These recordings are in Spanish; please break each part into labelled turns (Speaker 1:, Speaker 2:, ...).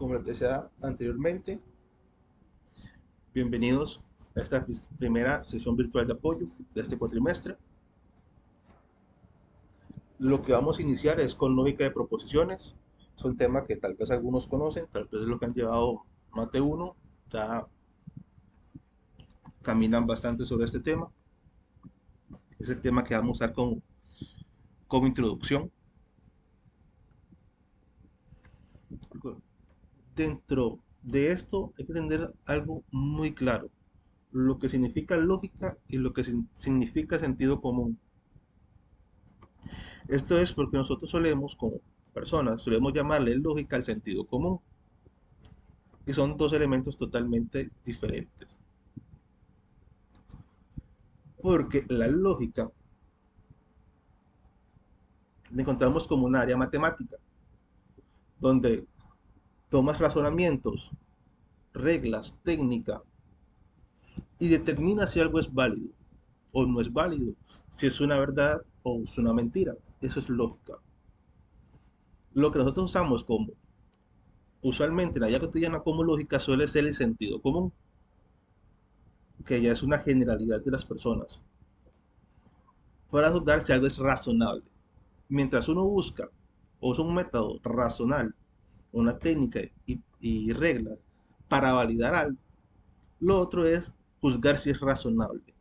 Speaker 1: Como les decía anteriormente, bienvenidos a esta primera sesión virtual de apoyo de este cuatrimestre. Lo que vamos a iniciar es con lógica de proposiciones. Es un tema que tal vez algunos conocen, tal vez lo que han llevado más de uno, ya caminan bastante sobre este tema. Es el tema que vamos a usar como introducción. Dentro de esto hay que entender algo muy claro, lo que significa lógica y lo que significa sentido común. Esto es porque nosotros solemos, como personas, solemos llamarle lógica al sentido común, y son dos elementos totalmente diferentes. Porque la lógica la encontramos como un área matemática, donde tomas razonamientos, reglas, técnica, y determinas si algo es válido o no es válido, si es una verdad o es una mentira. Eso es lógica. Lo que nosotros usamos como, usualmente en la vida cotidiana como lógica suele ser el sentido común, que ya es una generalidad de las personas, para juzgar si algo es razonable. Mientras uno busca o usa un método racional, una técnica y reglas para validar algo, lo otro es juzgar si es razonable.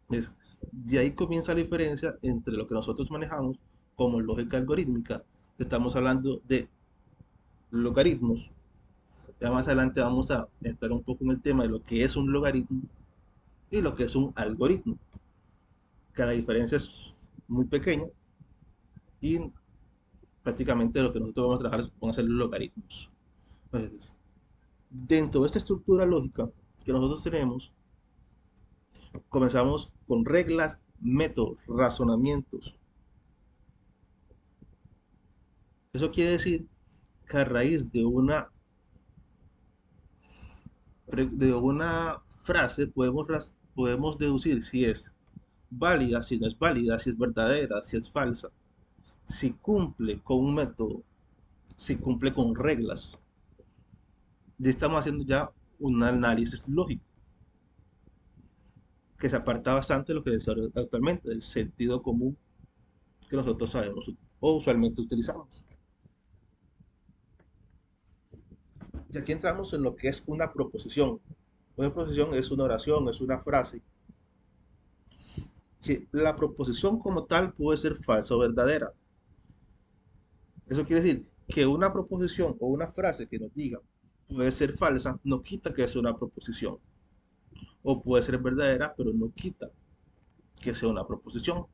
Speaker 1: Es, de ahí comienza la diferencia entre lo que nosotros manejamos como lógica algorítmica. Estamos hablando de logaritmos. Ya más adelante vamos a entrar un poco en el tema de lo que es un logaritmo y lo que es un algoritmo, que la diferencia es muy pequeña y prácticamente lo que nosotros vamos a trabajar van a ser los logaritmos. Entonces, dentro de esta estructura lógica que nosotros tenemos, comenzamos con reglas, métodos, razonamientos. Eso quiere decir que a raíz de una frase podemos deducir si es válida, si no es válida, si es verdadera, si es falsa, si cumple con un método, si cumple con reglas. Ya estamos haciendo ya un análisis lógico que se aparta bastante de lo que es actualmente, del sentido común que nosotros sabemos o usualmente utilizamos. Y aquí entramos en lo que es una proposición. Una proposición es una oración, es una frase, que la proposición como tal puede ser falsa o verdadera. Eso quiere decir que una proposición o una frase que nos diga puede ser falsa, no quita que sea una proposición. O puede ser verdadera, pero no quita que sea una proposición.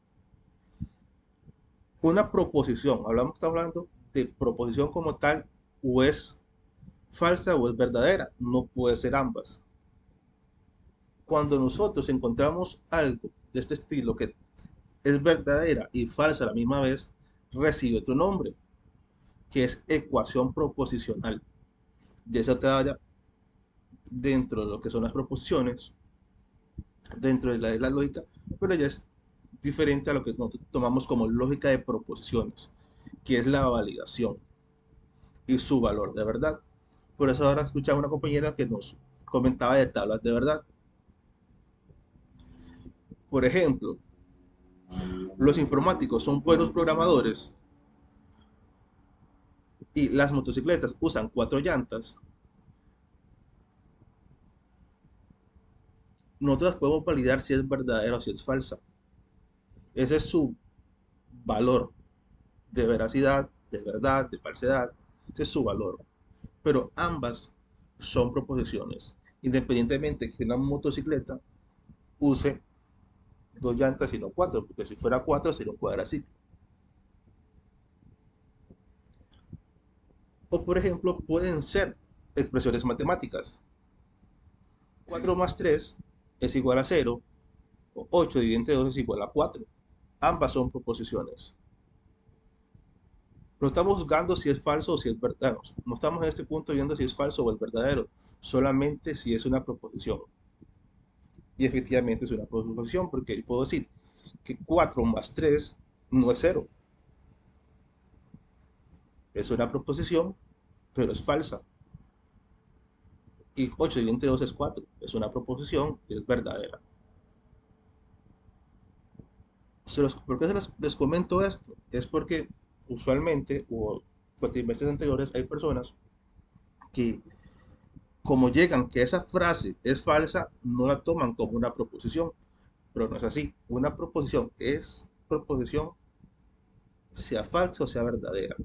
Speaker 1: Una proposición, estamos hablando de proposición como tal, o es falsa o es verdadera, no puede ser ambas. Cuando nosotros encontramos algo de este estilo que es verdadera y falsa a la misma vez, recibe otro nombre, que es ecuación proposicional. Y esa otra área dentro de lo que son las proposiciones, dentro de la lógica, pero ya es diferente a lo que nosotros tomamos como lógica de proposiciones, que es la validación y su valor de verdad. Por eso ahora escuchaba una compañera que nos comentaba de tablas de verdad. Por ejemplo, los informáticos son buenos programadores y las motocicletas usan cuatro llantas. Nosotros podemos validar si es verdadera o si es falsa. Ese es su valor de veracidad, de verdad, de falsedad. Ese es su valor. Pero ambas son proposiciones. Independientemente que una motocicleta use dos llantas y no cuatro, porque si fuera cuatro sería un cuadraciclo. O por ejemplo, pueden ser expresiones matemáticas. 4 más 3 es igual a 0, o 8 dividido entre 2 es igual a 4. Ambas son proposiciones. No estamos juzgando si es falso o si es verdadero. No estamos en este punto viendo si es falso o es verdadero, solamente si es una proposición. Y efectivamente es una proposición, porque yo puedo decir que 4 más 3 no es 0. Es una proposición pero es falsa. Y 8 dividido entre 2 es 4. Es una proposición y es verdadera. ¿Por qué les comento esto? Es porque usualmente, o cuatrimestres anteriores, hay personas que, como llegan que esa frase es falsa, no la toman como una proposición. Pero no es así. Una proposición es proposición, sea falsa o sea verdadera,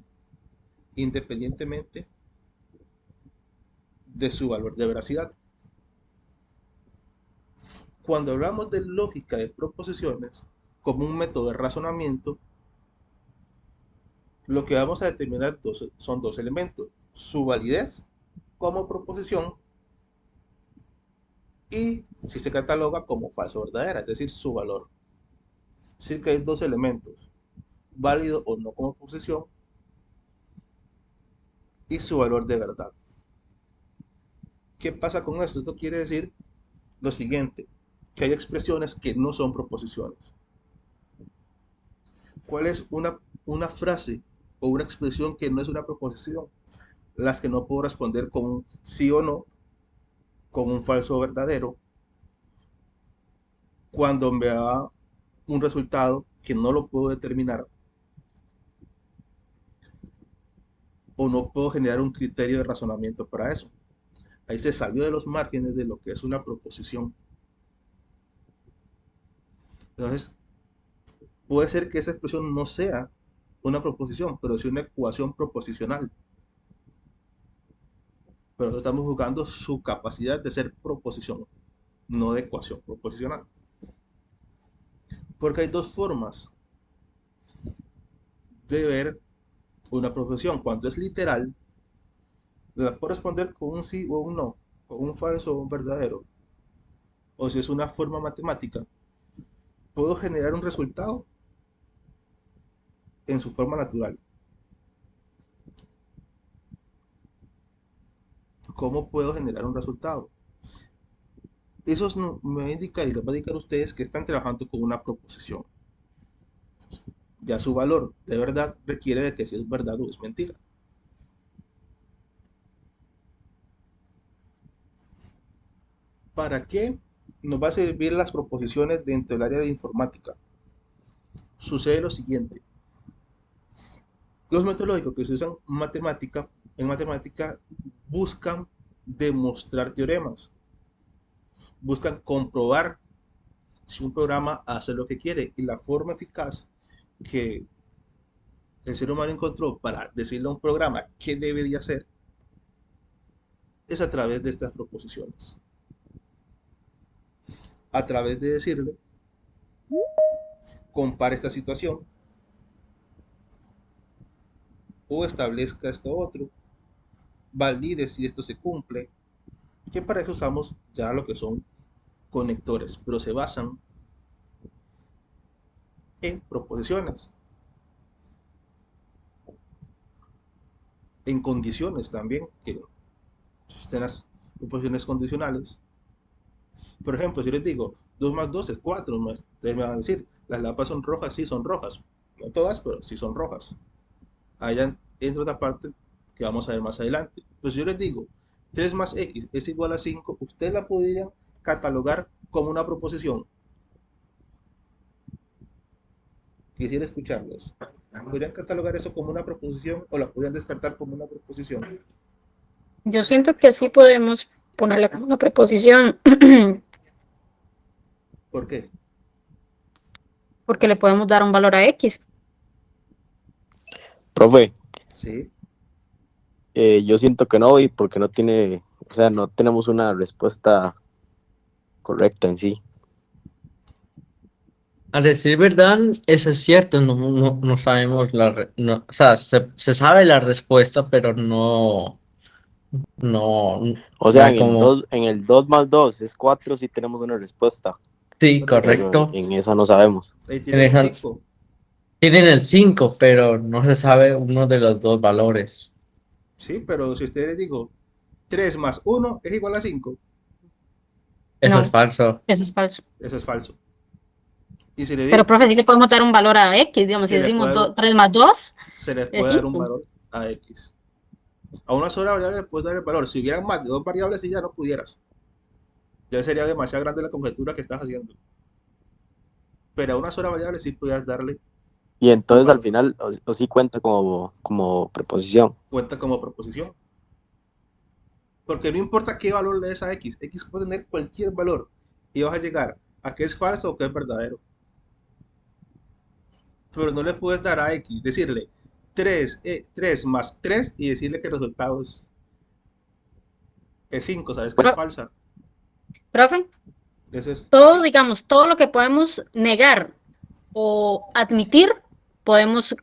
Speaker 1: independientemente de su valor de veracidad. Cuando hablamos de lógica de proposiciones como un método de razonamiento, lo que vamos a determinar son dos elementos: su validez como proposición y si se cataloga como falso o verdadera, es decir, su valor. Es decir, que hay dos elementos: válido o no como proposición y su valor de verdad. ¿Qué pasa con esto? Esto quiere decir lo siguiente, que hay expresiones que no son proposiciones. ¿Cuál es una frase o una expresión que no es una proposición? Las que no puedo responder con un sí o no, con un falso o verdadero, cuando me da un resultado que no lo puedo determinar o no puedo generar un criterio de razonamiento para eso. Ahí se salió de los márgenes de lo que es una proposición. Entonces, puede ser que esa expresión no sea una proposición, pero sí una ecuación proposicional. Pero estamos jugando su capacidad de ser proposición, no de ecuación proposicional. Porque hay dos formas de ver una proposición. Cuando es literal, la puedo responder con un sí o un no, con un falso o un verdadero. O si es una forma matemática, puedo generar un resultado en su forma natural. ¿Cómo puedo generar un resultado? Eso me va a indicar y les va a indicar a ustedes que están trabajando con una proposición. Ya su valor de verdad requiere de que si es verdad o es mentira. ¿Para qué nos va a servir las proposiciones dentro del área de informática? Sucede lo siguiente: los metodológicos que se usan en matemática buscan demostrar teoremas, buscan comprobar si un programa hace lo que quiere, y la forma eficaz que el ser humano encontró para decirle a un programa qué debería hacer es a través de estas proposiciones. A través de decirle, compare esta situación o establezca esto otro, valide si esto se cumple, que para eso usamos ya lo que son conectores, pero se basan en proposiciones, en condiciones también, que existen las proposiciones condicionales. Por ejemplo, si les digo 2 más 2 es 4, ustedes me van a decir, las lámparas son rojas, sí son rojas. No todas, pero sí son rojas. Allá entra otra parte que vamos a ver más adelante. Pues yo les digo, 3 más x es igual a 5, usted la podría catalogar como una proposición. Quisiera escucharlos. ¿Podrían catalogar eso como una proposición o la podrían descartar como una proposición?
Speaker 2: Yo siento que sí podemos ponerle como una preposición
Speaker 1: ¿Por qué?
Speaker 2: porque le podemos dar un valor a X.
Speaker 3: Profe,
Speaker 1: Sí.
Speaker 3: yo siento que no, y porque no tiene, o sea, no tenemos una respuesta correcta en sí.
Speaker 4: A decir verdad, eso es cierto, no sabemos o sea, se sabe la respuesta, pero
Speaker 3: O
Speaker 4: no
Speaker 3: sea,
Speaker 4: hay como,
Speaker 3: en el 2 más 2 es 4 sí tenemos una respuesta,
Speaker 4: sí,
Speaker 1: Por eso,
Speaker 3: pero
Speaker 4: correcto.
Speaker 3: en esa no sabemos.
Speaker 1: ahí
Speaker 4: En
Speaker 1: tienen un
Speaker 4: esa
Speaker 1: 5.
Speaker 4: tienen el 5 pero no se sabe uno de los dos valores.
Speaker 1: Sí, pero si usted les digo 3 más 1 es igual a 5,
Speaker 4: Eso es
Speaker 2: No,
Speaker 4: falso.
Speaker 2: eso es falso.
Speaker 1: eso es falso. Y si le
Speaker 2: Pero,
Speaker 1: digo,
Speaker 2: profe, sí le podemos dar un valor a X, digamos, si
Speaker 1: se le
Speaker 2: decimos
Speaker 1: puede dar
Speaker 2: 3 más 2
Speaker 1: se les
Speaker 2: es
Speaker 1: puede dar un
Speaker 2: 5.
Speaker 1: valor a X. A una sola variable le puedes dar el valor. Si hubieran más de dos variables, sí ya no pudieras. Ya sería demasiado grande la conjetura que estás haciendo. Pero a una sola variable sí podías darle
Speaker 3: Y
Speaker 1: un
Speaker 3: entonces al
Speaker 1: valor.
Speaker 3: final, o sí cuenta como preposición.
Speaker 1: Cuenta como proposición. Porque no importa qué valor le des a x, x puede tener cualquier valor y vas a llegar a que es falso o que es verdadero. Pero no le puedes dar a x, decirle 3 más 3 y decirle que el resultado es 5, sabes que es
Speaker 2: Pro-
Speaker 1: falsa.
Speaker 2: Profe,
Speaker 1: Eso es,
Speaker 2: todo, digamos, todo lo que podemos negar o admitir, podemos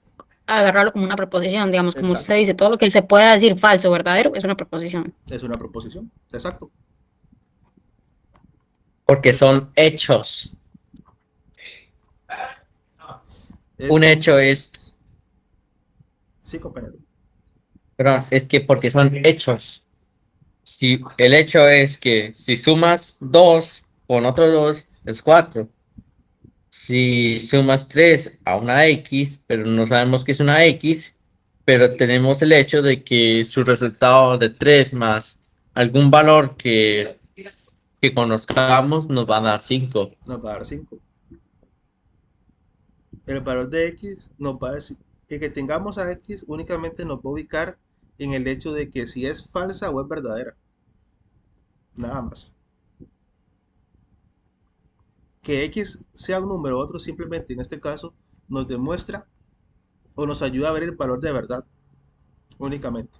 Speaker 2: agarrarlo como una proposición, digamos, como usted
Speaker 1: exacto,
Speaker 2: dice, todo lo que se pueda decir falso o verdadero es una proposición.
Speaker 1: es una proposición, exacto.
Speaker 4: Porque son hechos.
Speaker 1: Es,
Speaker 4: Un hecho es,
Speaker 1: sí, compañero.
Speaker 4: perdón, es que porque son hechos. Si el hecho es que si sumas 2 con otro 2 es 4. Si sumas 3 a una X, pero no sabemos qué es una X, pero tenemos el hecho de que su resultado de 3 más algún valor que conozcamos nos va a dar 5.
Speaker 1: Nos va a dar 5. El valor de x nos va a decir que tengamos a x únicamente nos va a ubicar en el hecho de que si es falsa o es verdadera. Nada más. Que x sea un número u otro simplemente en este caso nos demuestra o nos ayuda a ver el valor de verdad únicamente.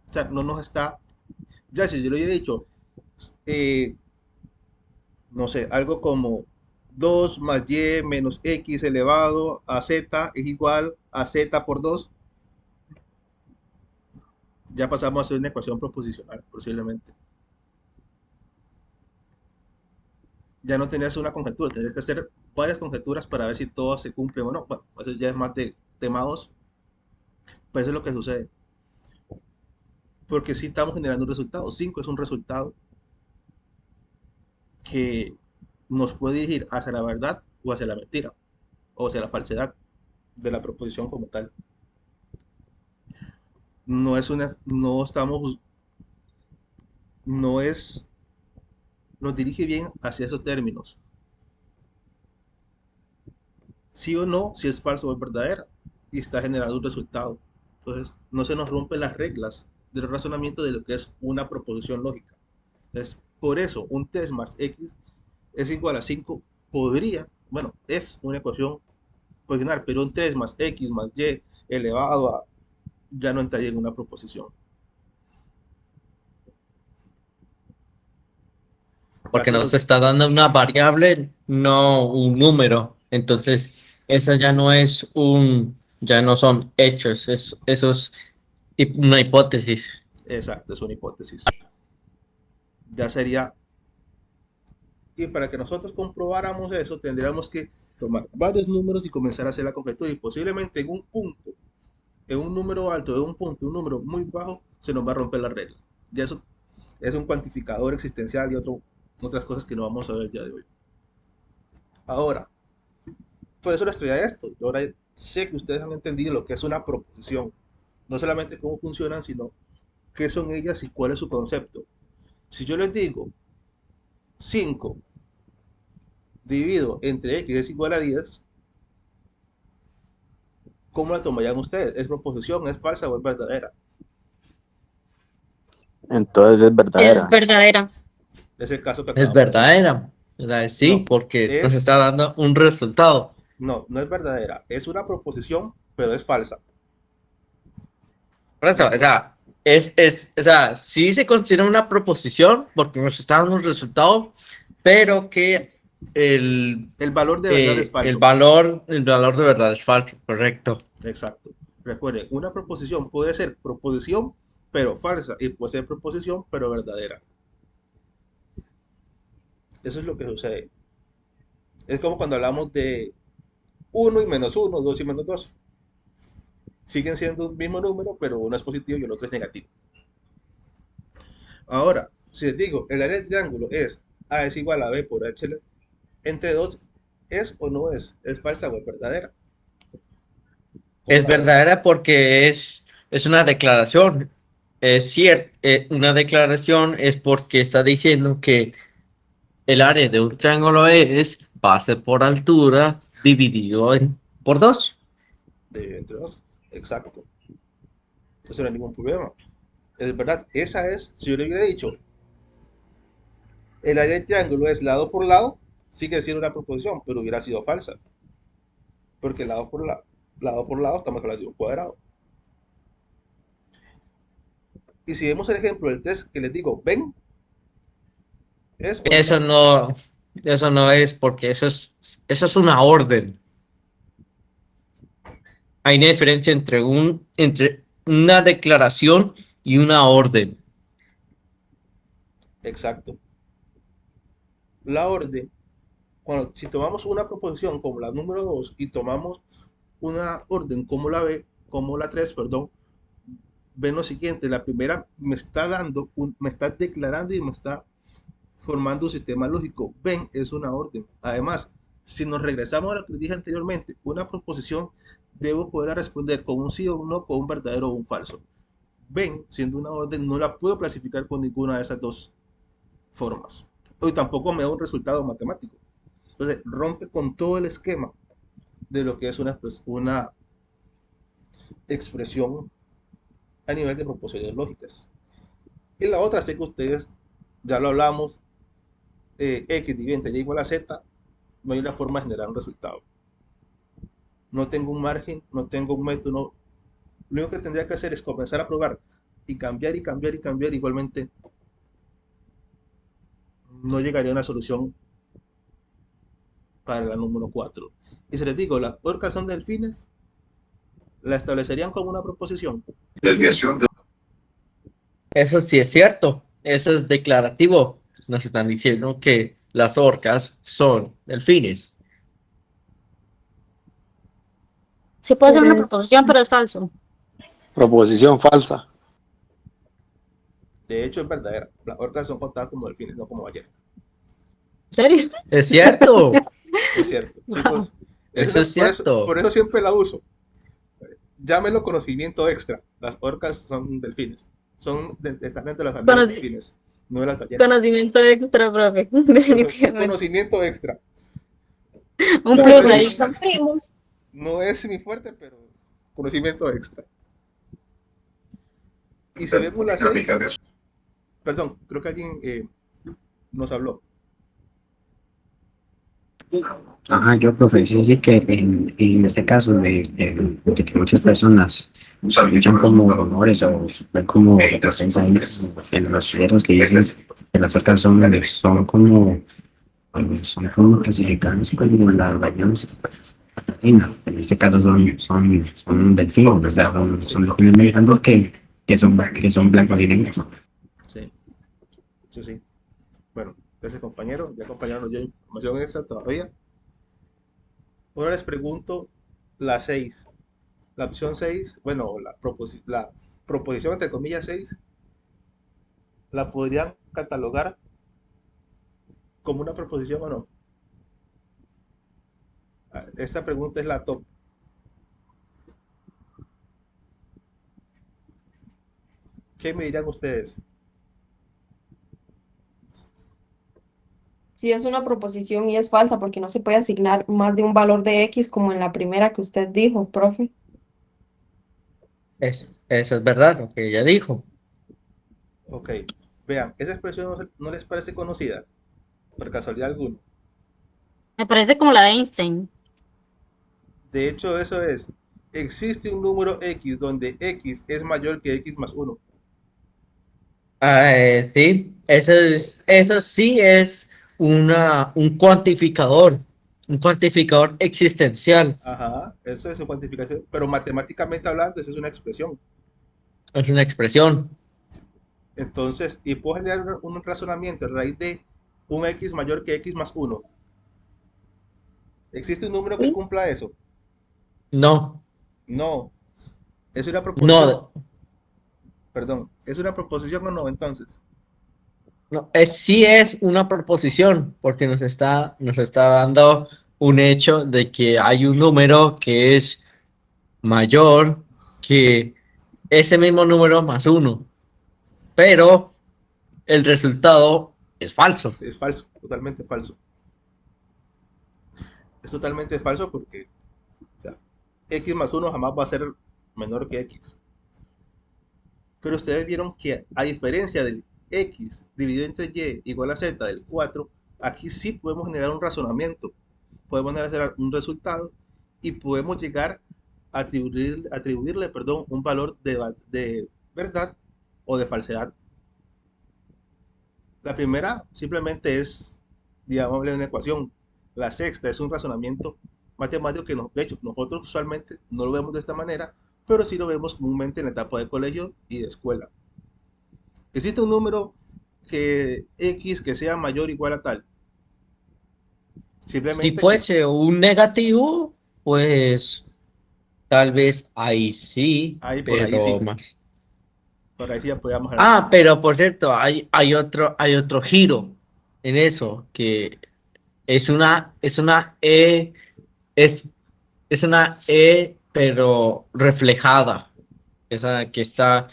Speaker 1: O sea, no nos está, ya si yo le he dicho, eh, no sé, algo como 2 más y menos x elevado a z es igual a z por 2, ya pasamos a hacer una ecuación proposicional posiblemente. Ya no tenías una conjetura, tenías que hacer varias conjeturas para ver si todas se cumplen o no. Bueno, eso ya es más de tema 2, pero eso es lo que sucede. Porque si estamos generando un resultado, 5 es un resultado que nos puede dirigir hacia la verdad o hacia la mentira, o hacia la falsedad de la proposición como tal. No es una, no estamos, no es, nos dirige bien hacia esos términos. Sí o no, si es falso o es verdadera, y está generando un resultado. Entonces, no se nos rompen las reglas del razonamiento de lo que es una proposición lógica. Entonces, por eso, un 3 más x es igual a 5 podría, bueno, es una ecuación posicional, pero un 3 más x más y elevado a ya no entraría en una proposición.
Speaker 4: Porque
Speaker 1: Caso
Speaker 4: nos
Speaker 1: los,
Speaker 4: está dando una variable, no un número. Entonces, esa ya no es ya no son hechos, eso es una hipótesis.
Speaker 1: exacto, es una hipótesis. Ya sería, y para que nosotros comprobáramos eso, tendríamos que tomar varios números y comenzar a hacer la conjetura. Y posiblemente en un punto, en un número alto, en un punto, un número muy bajo, se nos va a romper la regla. Ya eso es un cuantificador existencial y otras cosas que no vamos a ver el día de hoy. Ahora, por eso les traía esto. Yo ahora sé que ustedes han entendido lo que es una proposición. No solamente cómo funcionan, sino qué son ellas y cuál es su concepto. Si yo les digo 5 dividido entre x es igual a 10, ¿cómo la tomarían ustedes? ¿Es proposición, es falsa o es verdadera?
Speaker 3: Entonces es
Speaker 2: Es
Speaker 3: verdadera.
Speaker 2: verdadera.
Speaker 1: Es el caso que
Speaker 4: Es
Speaker 1: acabamos de ver.
Speaker 4: verdadera, ¿verdad? Sí,
Speaker 1: No,
Speaker 4: porque nos está
Speaker 1: es,
Speaker 4: dando un resultado.
Speaker 1: no es verdadera. Es una proposición, pero es falsa.
Speaker 4: Por eso, o
Speaker 1: Recuerden,
Speaker 4: sea, o sea, sí se considera una proposición porque nos está dando un resultado, pero que el,
Speaker 1: el valor de verdad es falso.
Speaker 4: el valor de verdad es falso, correcto.
Speaker 1: Exacto. Recuerden, una proposición puede ser proposición, pero falsa, y puede ser proposición, pero verdadera. Eso es lo que sucede. Es como cuando hablamos de uno y menos uno, 2 y menos 2. Siguen siendo un mismo número, pero uno es positivo y el otro es negativo. Ahora, si les digo, el área del triángulo es A es igual a B por H entre 2, ¿es o no es? ¿Es falsa o es verdadera?
Speaker 4: Es
Speaker 1: la ves?
Speaker 4: verdadera porque es una declaración. Es cierto, una declaración es porque está diciendo que el área de un triángulo es base por altura dividido por 2.
Speaker 1: De entre dos. Exacto. Eso no hay ningún problema. Es verdad, esa es, si yo le hubiera dicho, el área del triángulo es lado por lado, sigue siendo una proposición, pero hubiera sido falsa. Porque lado por lado estamos hablando de un cuadrado. Y si vemos el ejemplo del test que les digo, ven, es una
Speaker 4: Eso no, eso no es porque eso es una orden. Hay una diferencia entre una declaración y una orden.
Speaker 1: exacto. La orden, si tomamos una proposición como la número 2 y tomamos una orden como la B, como la 3, perdón, ven lo siguiente, la primera me está dando, me está declarando y me está formando un sistema lógico. Ven es una orden. Además, si nos regresamos a lo que dije anteriormente, una proposición debo poder responder con un sí o un no, con un verdadero o un falso. Ven, siendo una orden, no la puedo clasificar con ninguna de esas dos formas. Y tampoco me da un resultado matemático. Entonces, rompe con todo el esquema de lo que es una expresión a nivel de proposiciones lógicas. Y la otra, sé que ustedes ya lo hablamos, x dividente y igual a z, no hay una forma de generar un resultado. No tengo un margen, no tengo un método. No. Lo único que tendría que hacer es comenzar a probar y cambiar y cambiar y cambiar. Igualmente, no llegaría a una solución para la número 4. Y si les digo, las orcas son delfines, la establecerían como una proposición.
Speaker 5: Desviación de
Speaker 4: Eso sí es cierto. Eso es declarativo. Nos están diciendo que las orcas son delfines.
Speaker 2: Sí puede ser una proposición, pero es falso.
Speaker 3: Proposición falsa.
Speaker 1: De hecho, es verdadera. Las orcas son contadas como delfines, no como ballenas.
Speaker 2: ¿En serio?
Speaker 4: Es cierto.
Speaker 1: Es cierto.
Speaker 2: Wow.
Speaker 1: Chicos,
Speaker 4: Eso es cierto.
Speaker 1: por eso siempre la uso. Llámelo conocimiento extra. Las orcas son delfines. Están dentro de las familias
Speaker 2: Conoci-
Speaker 1: delfines, no de las ballenas.
Speaker 2: Conocimiento extra, profe. Definitivamente.
Speaker 1: Conocimiento extra.
Speaker 2: Un
Speaker 1: No
Speaker 2: plus
Speaker 1: es-
Speaker 2: ahí.
Speaker 6: Son primos.
Speaker 1: No es mi fuerte, pero conocimiento extra. Y si vemos la 6,
Speaker 5: gráfica de
Speaker 1: perdón, creo que alguien nos habló.
Speaker 7: Ajá, yo, profe, sí que en este caso de que muchas personas escuchan como rumores o ven como presencia en los videos que dicen que las orcas son como clasificadas como las ballenas asesinas. En este caso son delfines, o sea, son delfines muy grandes que son blancos y negros.
Speaker 1: Sí, eso sí. Bueno, gracias compañero. Ya compañero, yo información extra todavía. Ahora les pregunto la 6. La opción 6, bueno, la proposición entre comillas 6, ¿la podrían catalogar como una proposición o no? Esta pregunta es la top. ¿Qué me dirían ustedes?
Speaker 6: Sí, es una proposición y es falsa porque no se puede asignar más de un valor de X como en la primera que usted dijo, profe.
Speaker 4: Eso es verdad, lo que ella dijo.
Speaker 1: Ok, vean, esa expresión no les parece conocida, por casualidad alguna.
Speaker 2: Me parece como la de Einstein.
Speaker 1: De hecho, eso es, existe un número X donde X es mayor que X más 1.
Speaker 4: Sí, eso sí es un cuantificador existencial.
Speaker 1: Ajá, eso es su cuantificación, pero matemáticamente hablando, eso es una expresión.
Speaker 4: Es una expresión.
Speaker 1: Entonces, y puedo generar un razonamiento a raíz de un X mayor que X más 1. ¿Existe un número que cumpla eso?
Speaker 4: No,
Speaker 1: No, es una proposición.
Speaker 4: no,
Speaker 1: Perdón, ¿es una proposición o no entonces?
Speaker 4: no, sí es una proposición, porque nos está dando un hecho de que hay un número que es mayor que ese mismo número más 1, pero el resultado es falso.
Speaker 1: Es falso, totalmente falso. Es totalmente falso porque, o sea, x más 1 jamás va a ser menor que x. Pero ustedes vieron que a diferencia del x dividido entre y igual a z del 4, aquí sí podemos generar un razonamiento. Podemos generar un resultado y podemos llegar a atribuirle, perdón, un valor de verdad o de falsedad. La primera simplemente es, digamos, una ecuación. La sexta es un razonamiento matemático que, de hecho, nosotros usualmente no lo vemos de esta manera, pero sí lo vemos comúnmente en la etapa de colegio y de escuela. Existe un número que x que sea mayor o igual a tal.
Speaker 4: Si
Speaker 1: Simplemente que
Speaker 4: fuese un negativo, pues tal vez ahí sí,
Speaker 1: ahí por ahí
Speaker 4: pero
Speaker 1: sí,
Speaker 4: más.
Speaker 1: por ahí sí apoyamos al
Speaker 4: Ah,
Speaker 1: argumento.
Speaker 4: pero por cierto, hay otro giro en eso, que es, es una E, pero reflejada. Esa que está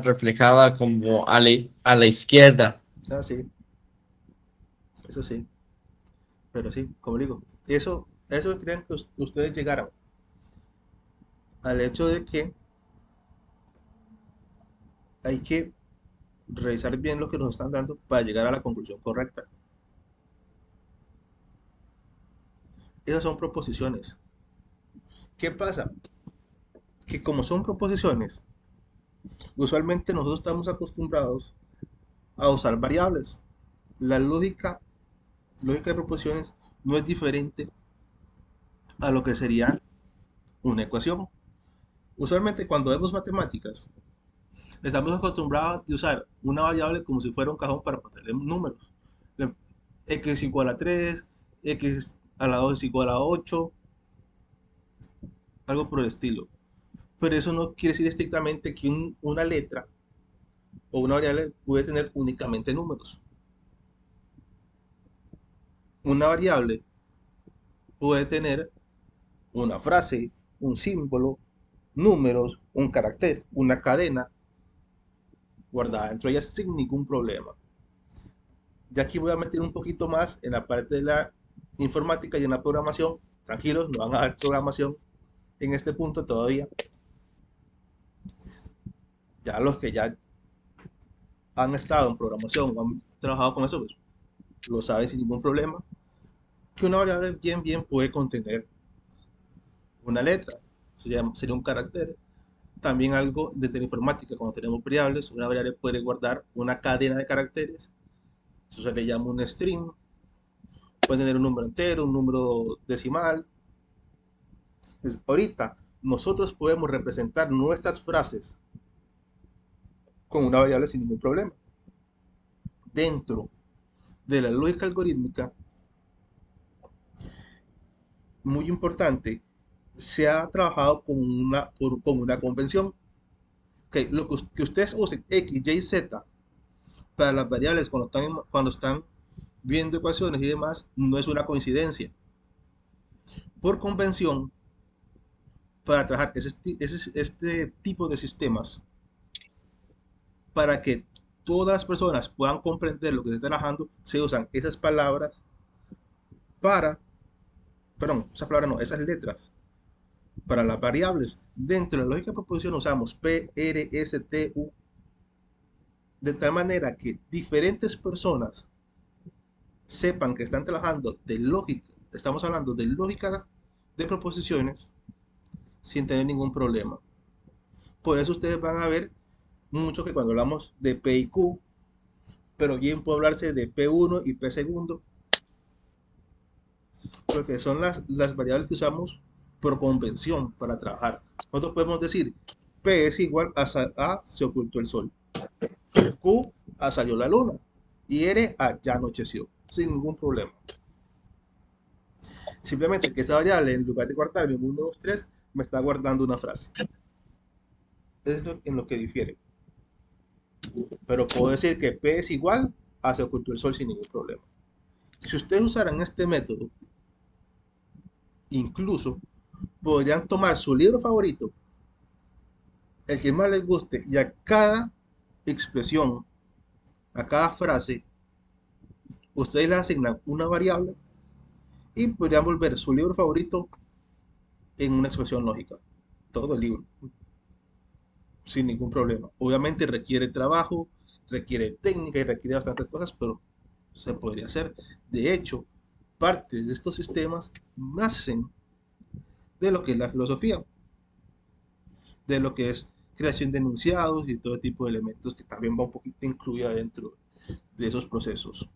Speaker 4: reflejada como a la izquierda.
Speaker 1: Ah, sí, eso sí, pero sí, como digo, eso creen que ustedes llegaran al hecho de que hay que revisar bien lo que nos están dando para llegar a la conclusión correcta. Esas son proposiciones. ¿Qué pasa? Que como son proposiciones, usualmente nosotros estamos acostumbrados a usar variables. La lógica de proposiciones no es diferente a lo que sería una ecuación. Usualmente cuando vemos matemáticas, estamos acostumbrados a usar una variable como si fuera un cajón para ponerle números. X igual a 3, x a la 2 es igual a 8, algo por el estilo. Pero eso no quiere decir estrictamente que una letra o una variable puede tener únicamente números. Una variable puede tener una frase, un símbolo, números, un carácter, una cadena guardada dentro de ella sin ningún problema. Ya aquí voy a meter un poquito más en la parte de la informática y en la programación. Tranquilos, no van a ver programación en este punto todavía. Ya los que ya han estado en programación o han trabajado con eso, pues lo saben sin ningún problema. Que una variable bien puede contener una letra, sería un carácter. También algo de informática, cuando tenemos variables, una variable puede guardar una cadena de caracteres, eso se le llama un string, puede tener un número entero, un número decimal. Entonces, ahorita nosotros podemos representar nuestras frases con una variable sin ningún problema. Dentro de la lógica algorítmica, muy importante, se ha trabajado con una convención. Okay, que ustedes usen X, Y, Z para las variables cuando están viendo ecuaciones y demás, no es una coincidencia. Por convención, para trabajar este tipo de sistemas, para que todas las personas puedan comprender lo que se está trabajando, se usan esas palabras para, perdón, esas palabras no, esas letras para las variables. Dentro de la lógica de proposición usamos P, R, S, T, U, de tal manera que diferentes personas sepan que están trabajando de lógica, estamos hablando de lógica de proposiciones sin tener ningún problema. Por eso ustedes van a ver mucho que cuando hablamos de P y Q, pero bien puede hablarse de P1 y P segundo, porque son las variables que usamos por convención para trabajar. Nosotros podemos decir P es igual a se ocultó el sol, Q a salió la luna y R a ya anocheció, sin ningún problema. Simplemente que esta variable, en lugar de guardarme 1, 2, 3, me está guardando una frase. Es en lo que difiere. Pero puedo decir que P es igual a se ocultó el sol sin ningún problema. Si ustedes usaran este método, incluso podrían tomar su libro favorito, el que más les guste, y a cada expresión, a cada frase, ustedes le asignan una variable y podrían volver su libro favorito en una expresión lógica. Todo el libro, sin ningún problema. Obviamente requiere trabajo, requiere técnica y requiere bastantes cosas, pero se podría hacer. De hecho, parte de estos sistemas nacen de lo que es la filosofía, de lo que es creación de enunciados y todo tipo de elementos que también va un poquito incluida dentro de esos procesos.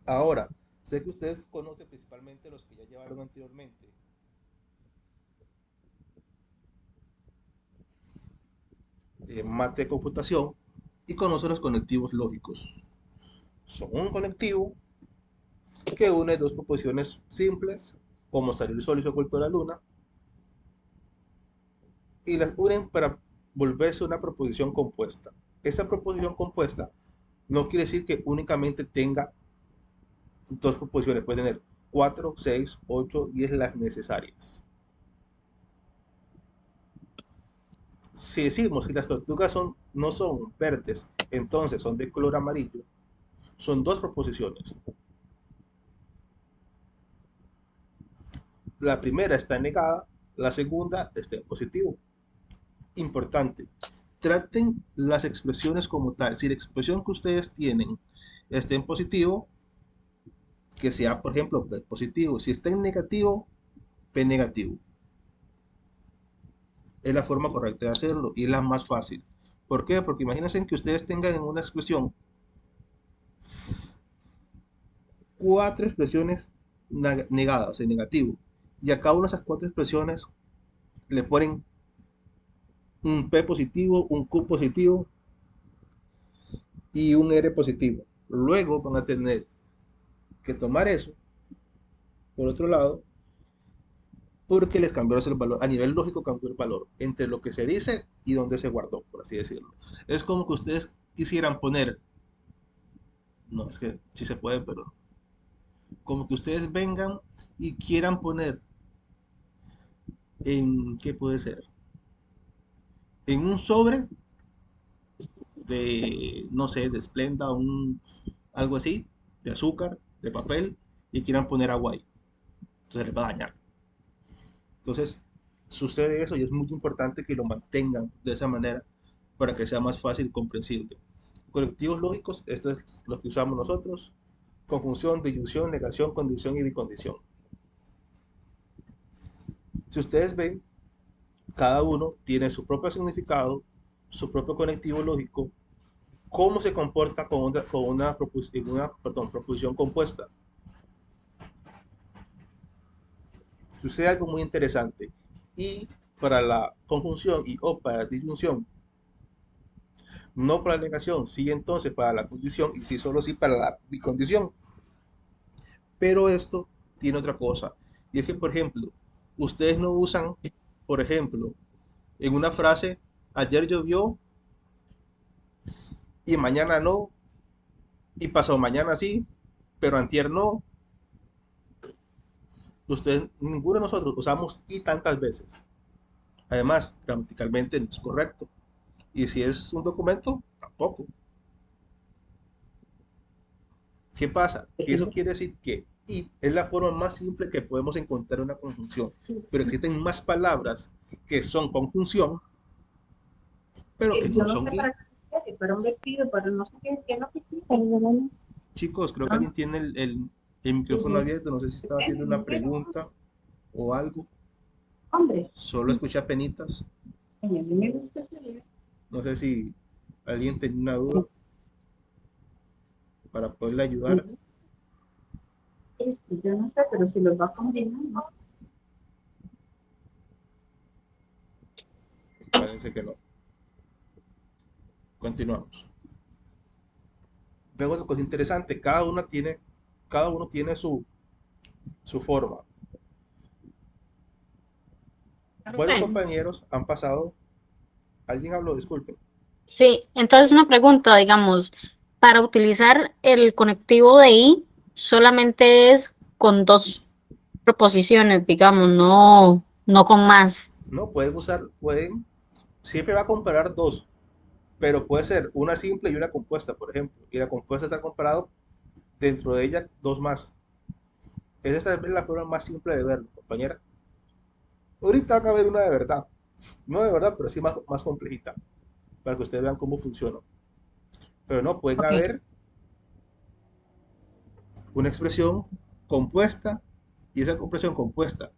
Speaker 1: Ahora, sé que ustedes conocen principalmente los que ya llevaron anteriormente. Mate de computación y conocen los conectivos lógicos. Son un conectivo que une dos proposiciones simples, como salir el sol y se ocultó la luna, y las unen para volverse una proposición compuesta. Esa proposición compuesta no quiere decir que únicamente tenga dos proposiciones, puede tener 4, 6, 8, 10 las necesarias. Si decimos que las tortugas no son verdes, entonces son de color amarillo, son dos proposiciones. La primera está negada, la segunda está en positivo. Importante, traten las expresiones como tal. Si la expresión que ustedes tienen está en positivo, que sea, por ejemplo, P positivo. Si está en negativo, P negativo. Es la forma correcta de hacerlo y es la más fácil. ¿Por qué? Porque imagínense que ustedes tengan en una expresión 4 expresiones negadas en negativo y a cada una de esas 4 expresiones le ponen un P positivo, un Q positivo y un R positivo. Luego van a tener que tomar eso, por otro lado, porque les cambió el valor. A nivel lógico cambió el valor entre lo que se dice y donde se guardó, por así decirlo. Es como que ustedes quisieran poner, no, es que sí se puede, pero como que ustedes vengan y quieran poner en, ¿qué puede ser? En un sobre de, no sé, de Splenda, algo así, de azúcar, de papel, y quieran poner agua ahí. Entonces les va a dañar. Entonces, sucede eso y es muy importante que lo mantengan de esa manera para que sea más fácil y comprensible. Colectivos lógicos, esto es lo que usamos nosotros. Conjunción, disyunción, negación, condición y bicondición. Si ustedes ven, cada uno tiene su propio significado, su propio conectivo lógico, cómo se comporta proposición compuesta. Sucede algo muy interesante. Y para la conjunción y o para la disyunción, no para la negación, sí entonces para la condición y sí solo sí para la bicondición. Pero esto tiene otra cosa. Y es que, por ejemplo, ustedes no usan, por ejemplo, en una frase, ayer llovió y mañana no, y pasado mañana sí, pero antier no. Ustedes, ninguno de nosotros usamos y tantas veces. Además, gramaticalmente no es correcto. Y si es un documento, tampoco. ¿Qué pasa? Que eso quiere decir que y es la forma más simple que podemos encontrar una conjunción. Pero existen más palabras que son conjunción, pero que
Speaker 6: Yo
Speaker 1: no
Speaker 6: no
Speaker 1: son
Speaker 6: sé
Speaker 1: y.
Speaker 6: para qué, para un vestido, pero no sé qué es lo que quiere.
Speaker 1: Chicos, creo que
Speaker 6: Ah,
Speaker 1: alguien tiene el micrófono abierto. No sé si estaba haciendo una pregunta o algo.
Speaker 6: hombre,
Speaker 1: Solo escuché penitas.
Speaker 6: a mí me gusta ese libro.
Speaker 1: No sé si alguien tenía una duda para poderle ayudar.
Speaker 6: Yo no sé, pero si los va a combinar, ¿no?
Speaker 1: Parece que no. Continuamos. Luego otra cosa interesante, cada uno tiene su forma. Buenos
Speaker 2: Ok.
Speaker 1: compañeros han pasado. Alguien habló, disculpen.
Speaker 2: Sí, entonces una pregunta, digamos, para utilizar el conectivo de I solamente es con dos proposiciones, digamos, no con más.
Speaker 1: No, siempre va a comparar dos, pero puede ser una simple y una compuesta, por ejemplo, y la compuesta está comparado dentro de ella dos más. Esa es la forma más simple de verlo, compañera. Ahorita van a ver una de verdad, no de verdad, pero sí más complejita, para que ustedes vean cómo funciona. Pero no, pueden
Speaker 2: Ok.
Speaker 1: haber una expresión compuesta y esa expresión compuesta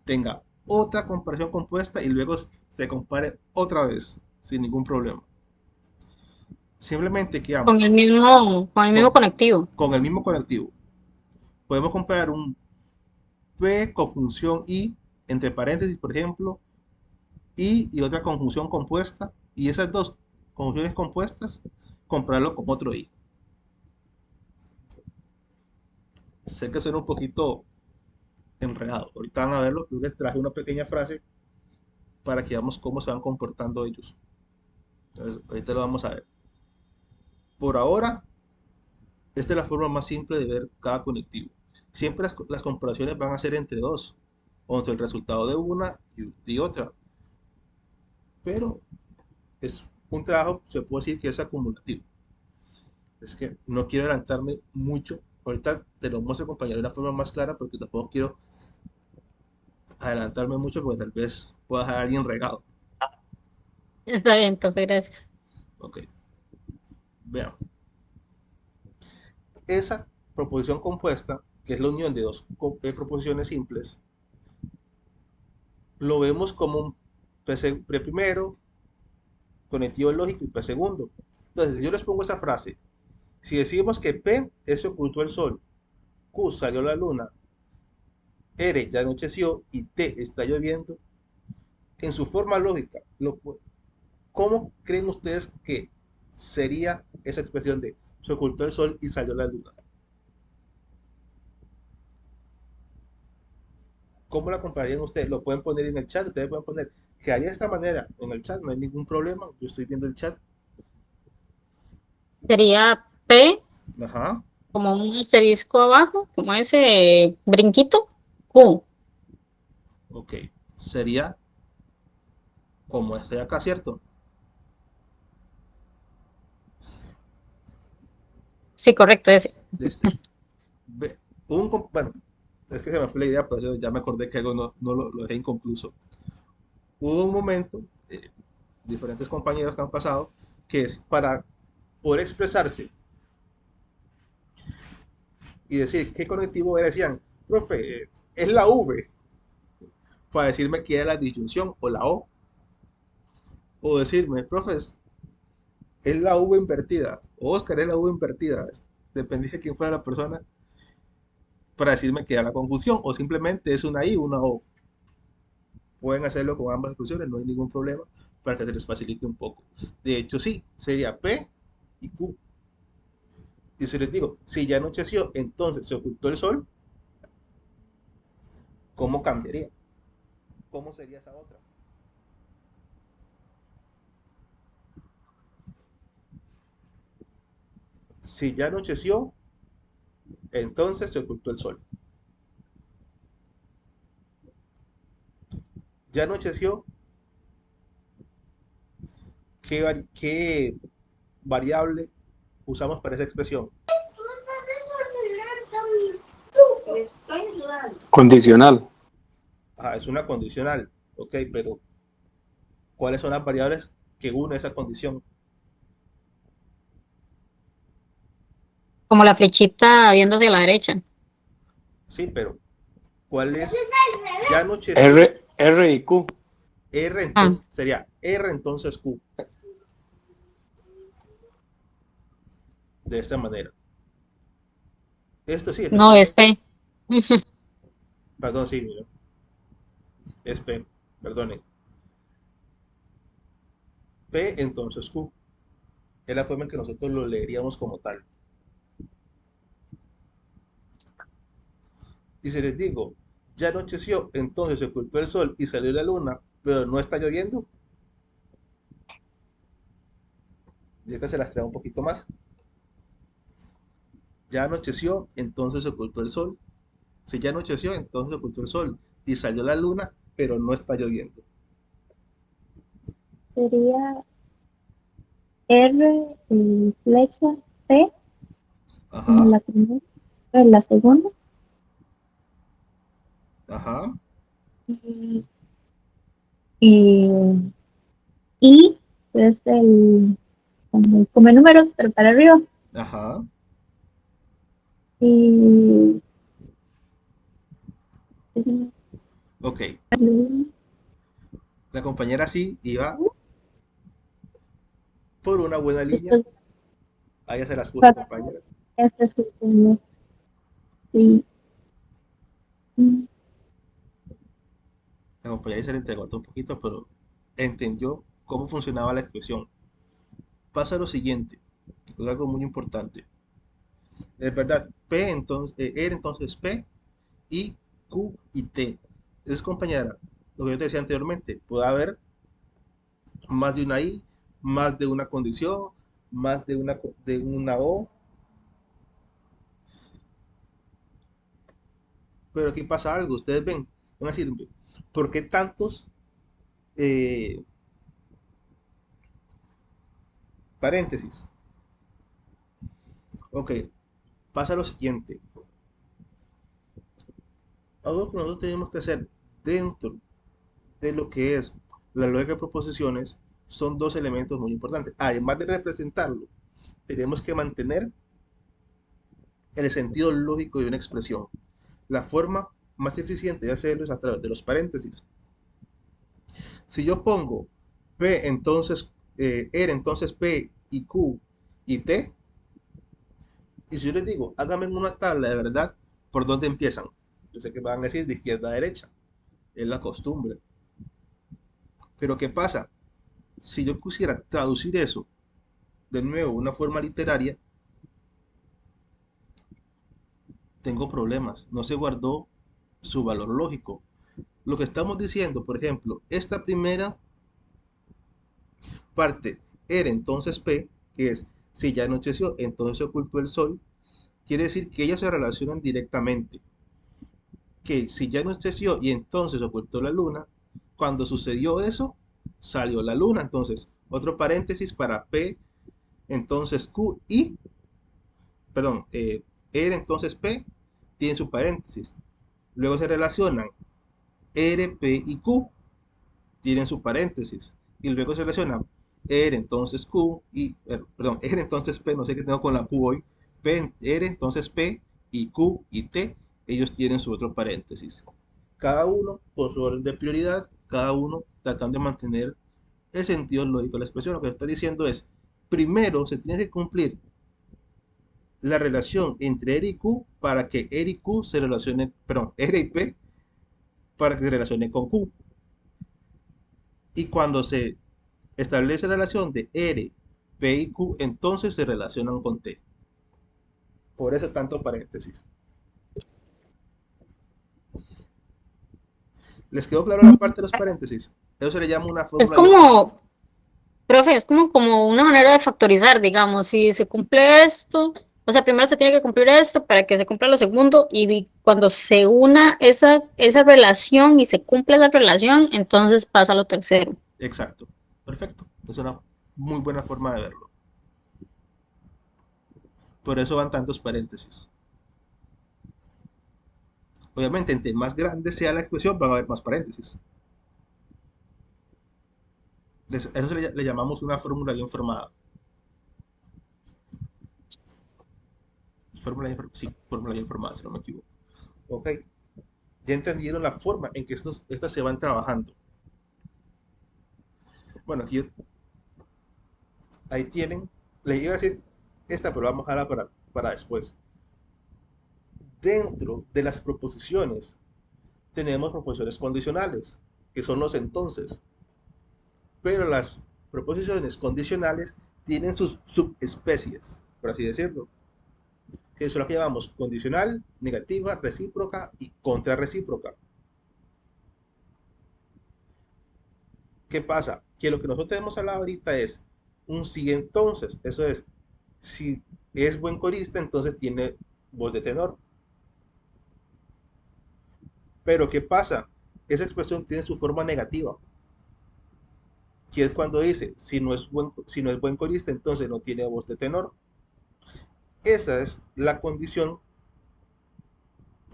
Speaker 1: tenga otra comparación compuesta y luego se compare otra vez sin ningún problema. Simplemente quedamos
Speaker 2: Con el mismo
Speaker 1: con,
Speaker 2: conectivo.
Speaker 1: con el mismo conectivo. Podemos comparar un P conjunción I entre paréntesis, por ejemplo, I y otra conjunción compuesta y esas dos conjunciones compuestas compararlo con otro I. Sé que suena un poquito enredado. Ahorita van a verlo. Creo que traje una pequeña frase para que veamos cómo se van comportando ellos. Entonces, ahorita lo vamos a ver. Por ahora, esta es la forma más simple de ver cada conectivo. Siempre las comparaciones van a ser entre dos, o entre el resultado de una y otra. Pero es un trabajo, se puede decir que es acumulativo. Es que no quiero adelantarme mucho. Ahorita te lo muestro, compañero, de una forma más clara, porque tampoco quiero adelantarme mucho, porque tal vez pueda dejar a alguien regado.
Speaker 2: Está bien, profe, gracias.
Speaker 1: Ok, veamos. Esa proposición compuesta, que es la unión de dos proposiciones simples, lo vemos como un P primero, conectivo lógico y P segundo. Entonces, si yo les pongo esa frase, si decimos que P es se ocultó el sol, Q salió la luna, R ya anocheció y T está lloviendo, en su forma lógica, ¿cómo creen ustedes que sería esa expresión de se ocultó el sol y salió la luna? ¿Cómo la compararían ustedes? Lo pueden poner en el chat, ustedes pueden poner que haría de esta manera en el chat, no hay ningún problema, yo estoy viendo el chat.
Speaker 2: Sería P
Speaker 1: Ajá,
Speaker 2: como un asterisco abajo, como ese brinquito. Q.
Speaker 1: ok. Sería como este de acá, ¿cierto?
Speaker 2: Sí, correcto, ese.
Speaker 1: De este. Bueno, es que se me fue la idea, pero ya me acordé que algo no lo dejé inconcluso. Hubo un momento, diferentes compañeros que han pasado, que es para poder expresarse y decir qué conectivo era, decían, profe, es la V, para decirme que era la disyunción o la o decirme, profe, es la V invertida, o Oscar es la V invertida, dependía de quién fuera la persona, para decirme que era la conjunción, o simplemente es una I, una O. Pueden hacerlo con ambas expresiones, no hay ningún problema, para que se les facilite un poco. De hecho, sí, sería P y Q. Y si les digo, si ya anocheció, entonces se ocultó el sol, ¿cómo cambiaría? ¿Cómo sería esa otra? Si ya anocheció, entonces se ocultó el sol. Ya anocheció, ¿qué variable usamos para esa expresión?
Speaker 3: Condicional.
Speaker 1: Ah, es una condicional, ok, pero ¿cuáles son las variables que une esa condición?
Speaker 2: Como la flechita viendo hacia la derecha.
Speaker 1: Sí, pero ¿cuál es? Ya anocheció,
Speaker 3: R y Q.
Speaker 1: R
Speaker 2: Ah,
Speaker 1: entonces, sería R entonces Q, de esta manera. Esto sí,
Speaker 2: no, es
Speaker 1: efectivamente,
Speaker 2: P.
Speaker 1: perdón, sí, mira, es P, perdonen. P entonces Q, es la forma en que nosotros lo leeríamos como tal. Y si les digo, ya anocheció, entonces se ocultó el sol y salió la luna, pero no está lloviendo, y esta se las trae un poquito más. Ya anocheció, entonces se ocultó el sol Si ya anocheció, entonces se ocultó el sol y salió la luna, pero no está lloviendo.
Speaker 5: Sería R y flecha P como
Speaker 1: Ajá,
Speaker 5: la primera, la segunda.
Speaker 1: ajá,
Speaker 5: Y, y I es como el número, pero para arriba.
Speaker 1: ajá.
Speaker 5: Y
Speaker 1: Ok, la compañera sí iba por una buena línea.
Speaker 5: después
Speaker 1: Ahí se las puso,
Speaker 5: para
Speaker 1: compañera.
Speaker 5: este es como sí.
Speaker 1: La compañera se le entrecortó un poquito, pero entendió cómo funcionaba la expresión. Pasa lo siguiente, es algo muy importante. Es verdad, P entonces, era entonces P, I, Q y T. Es compañera, lo que yo te decía anteriormente, puede haber más de una I, más de una condición, más de una O, pero aquí pasa algo, ustedes ven, van a decir, ¿por qué tantos eh, paréntesis? Ok, pasa lo siguiente, algo que nosotros tenemos que hacer dentro de lo que es la lógica de proposiciones son dos elementos muy importantes. Además de representarlo, tenemos que mantener el sentido lógico de una expresión. La forma más eficiente de hacerlo es a través de los paréntesis. Si yo pongo P, entonces R, entonces P y Q y T, y si yo les digo, háganme una tabla de verdad, ¿por dónde empiezan? Yo sé que van a decir de izquierda a derecha, es la costumbre. Pero ¿qué pasa? Si yo quisiera traducir eso de nuevo una forma literaria, tengo problemas. No se guardó su valor lógico. Lo que estamos diciendo, por ejemplo, esta primera parte era entonces P, que es si ya anocheció, entonces se ocultó el sol, quiere decir que ellas se relacionan directamente. Que si ya anocheció y entonces se ocultó la luna, cuando sucedió eso, salió la luna. Entonces, otro paréntesis para P, entonces Q y, perdón, R entonces P, tiene su paréntesis. Luego se relacionan R, P y Q, tienen su paréntesis. Y luego se relacionan R entonces Q y, perdón, R entonces P, no sé qué tengo con la Q hoy, P, R entonces P y Q y T, ellos tienen su otro paréntesis. Cada uno por su orden de prioridad, cada uno tratando de mantener el sentido lógico de la expresión. Lo que está diciendo es, primero se tiene que cumplir la relación entre R y Q para que R y Q se relacionen, perdón, R y P para que se relacione con Q. Y cuando se establece la relación de R, P y Q, entonces se relacionan con T. Por eso tanto paréntesis. ¿Les quedó claro la parte de los paréntesis? Eso se le llama una
Speaker 2: Es
Speaker 1: fórmula bien formada.
Speaker 2: como, profe, es como una manera de factorizar, digamos, si se cumple esto, o sea, primero se tiene que cumplir esto para que se cumpla lo segundo y cuando se una esa relación y se cumple esa relación, entonces pasa lo tercero.
Speaker 1: Exacto. Perfecto. Es una muy buena forma de verlo. Por eso van tantos paréntesis. Obviamente, entre más grande sea la expresión, van a haber más paréntesis. Eso le llamamos una fórmula bien formada. Sí, fórmula bien formada, si no me equivoco. Ok. Ya entendieron la forma en que estas se van trabajando. Bueno, aquí ahí tienen. Les iba a decir esta, pero vamos a dejarla para después. Dentro de las proposiciones tenemos proposiciones condicionales, que son los entonces. Pero las proposiciones condicionales tienen sus subespecies, por así decirlo, que son las que llamamos condicional, negativa, recíproca y contrarrecíproca. ¿Qué pasa? Que lo que nosotros hemos hablado ahorita es un sí entonces. Eso es, si es buen corista, entonces tiene voz de tenor. Pero ¿qué pasa? Esa expresión tiene su forma negativa, que es cuando dice, si no es buen corista, entonces no tiene voz de tenor. Esa es la condición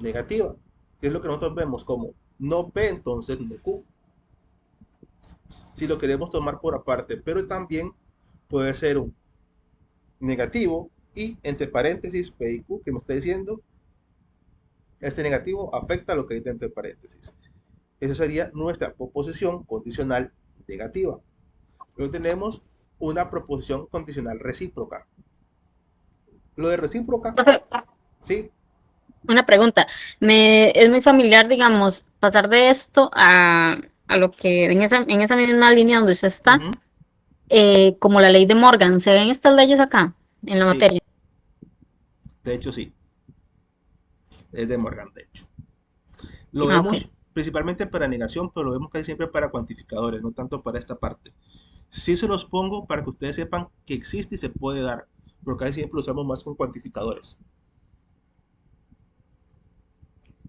Speaker 1: negativa, que es lo que nosotros vemos como no P, entonces no Q. Si lo queremos tomar por aparte, pero también puede ser un negativo y entre paréntesis P y Q, que me está diciendo, este negativo afecta a lo que hay dentro de paréntesis. Esa sería nuestra proposición condicional negativa. Luego tenemos una proposición condicional recíproca. Lo de recíproca,
Speaker 2: Profe,
Speaker 1: sí.
Speaker 2: una pregunta. Es muy familiar, digamos, pasar de esto a lo que en esa misma línea donde usted está,
Speaker 1: Ujú,
Speaker 2: como la ley de Morgan. ¿Se ven estas leyes acá en la
Speaker 1: sí,
Speaker 2: materia?
Speaker 1: de hecho sí, es de Morgan, de hecho. Lo
Speaker 2: Ah, ok.
Speaker 1: vemos principalmente para negación, pero lo vemos casi siempre para cuantificadores, no tanto para esta parte. Sí se los pongo para que ustedes sepan que existe y se puede dar, pero casi siempre lo usamos más con cuantificadores.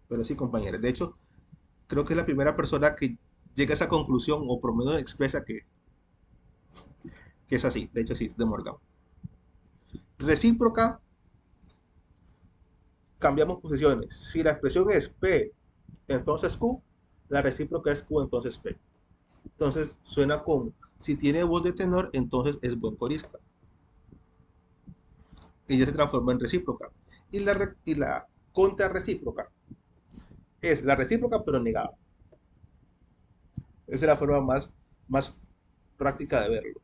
Speaker 1: Pero sí, compañeros. De hecho, creo que es la primera persona que llega a esa conclusión o por lo menos expresa que es así. De hecho, sí, es de Morgan. Recíproca, cambiamos posiciones. Si la expresión es P, entonces Q, la recíproca es Q, entonces P. Entonces suena como, si tiene voz de tenor, entonces es buen corista. Y ya se transforma en recíproca. Y la contrarrecíproca es la recíproca pero negada. Esa es la forma más práctica de verlo.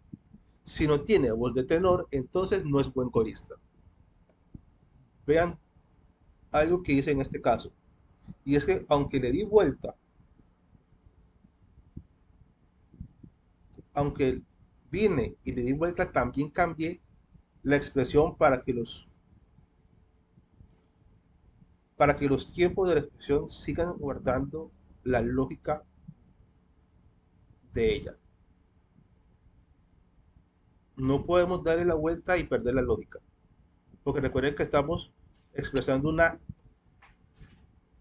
Speaker 1: Si no tiene voz de tenor, entonces no es buen corista. Vean algo que hice en este caso. Y es que aunque le di vuelta, aunque vine y le di vuelta, también cambié la expresión para que los tiempos de la expresión sigan guardando la lógica de ella. No podemos darle la vuelta y perder la lógica. Porque recuerden que estamos expresando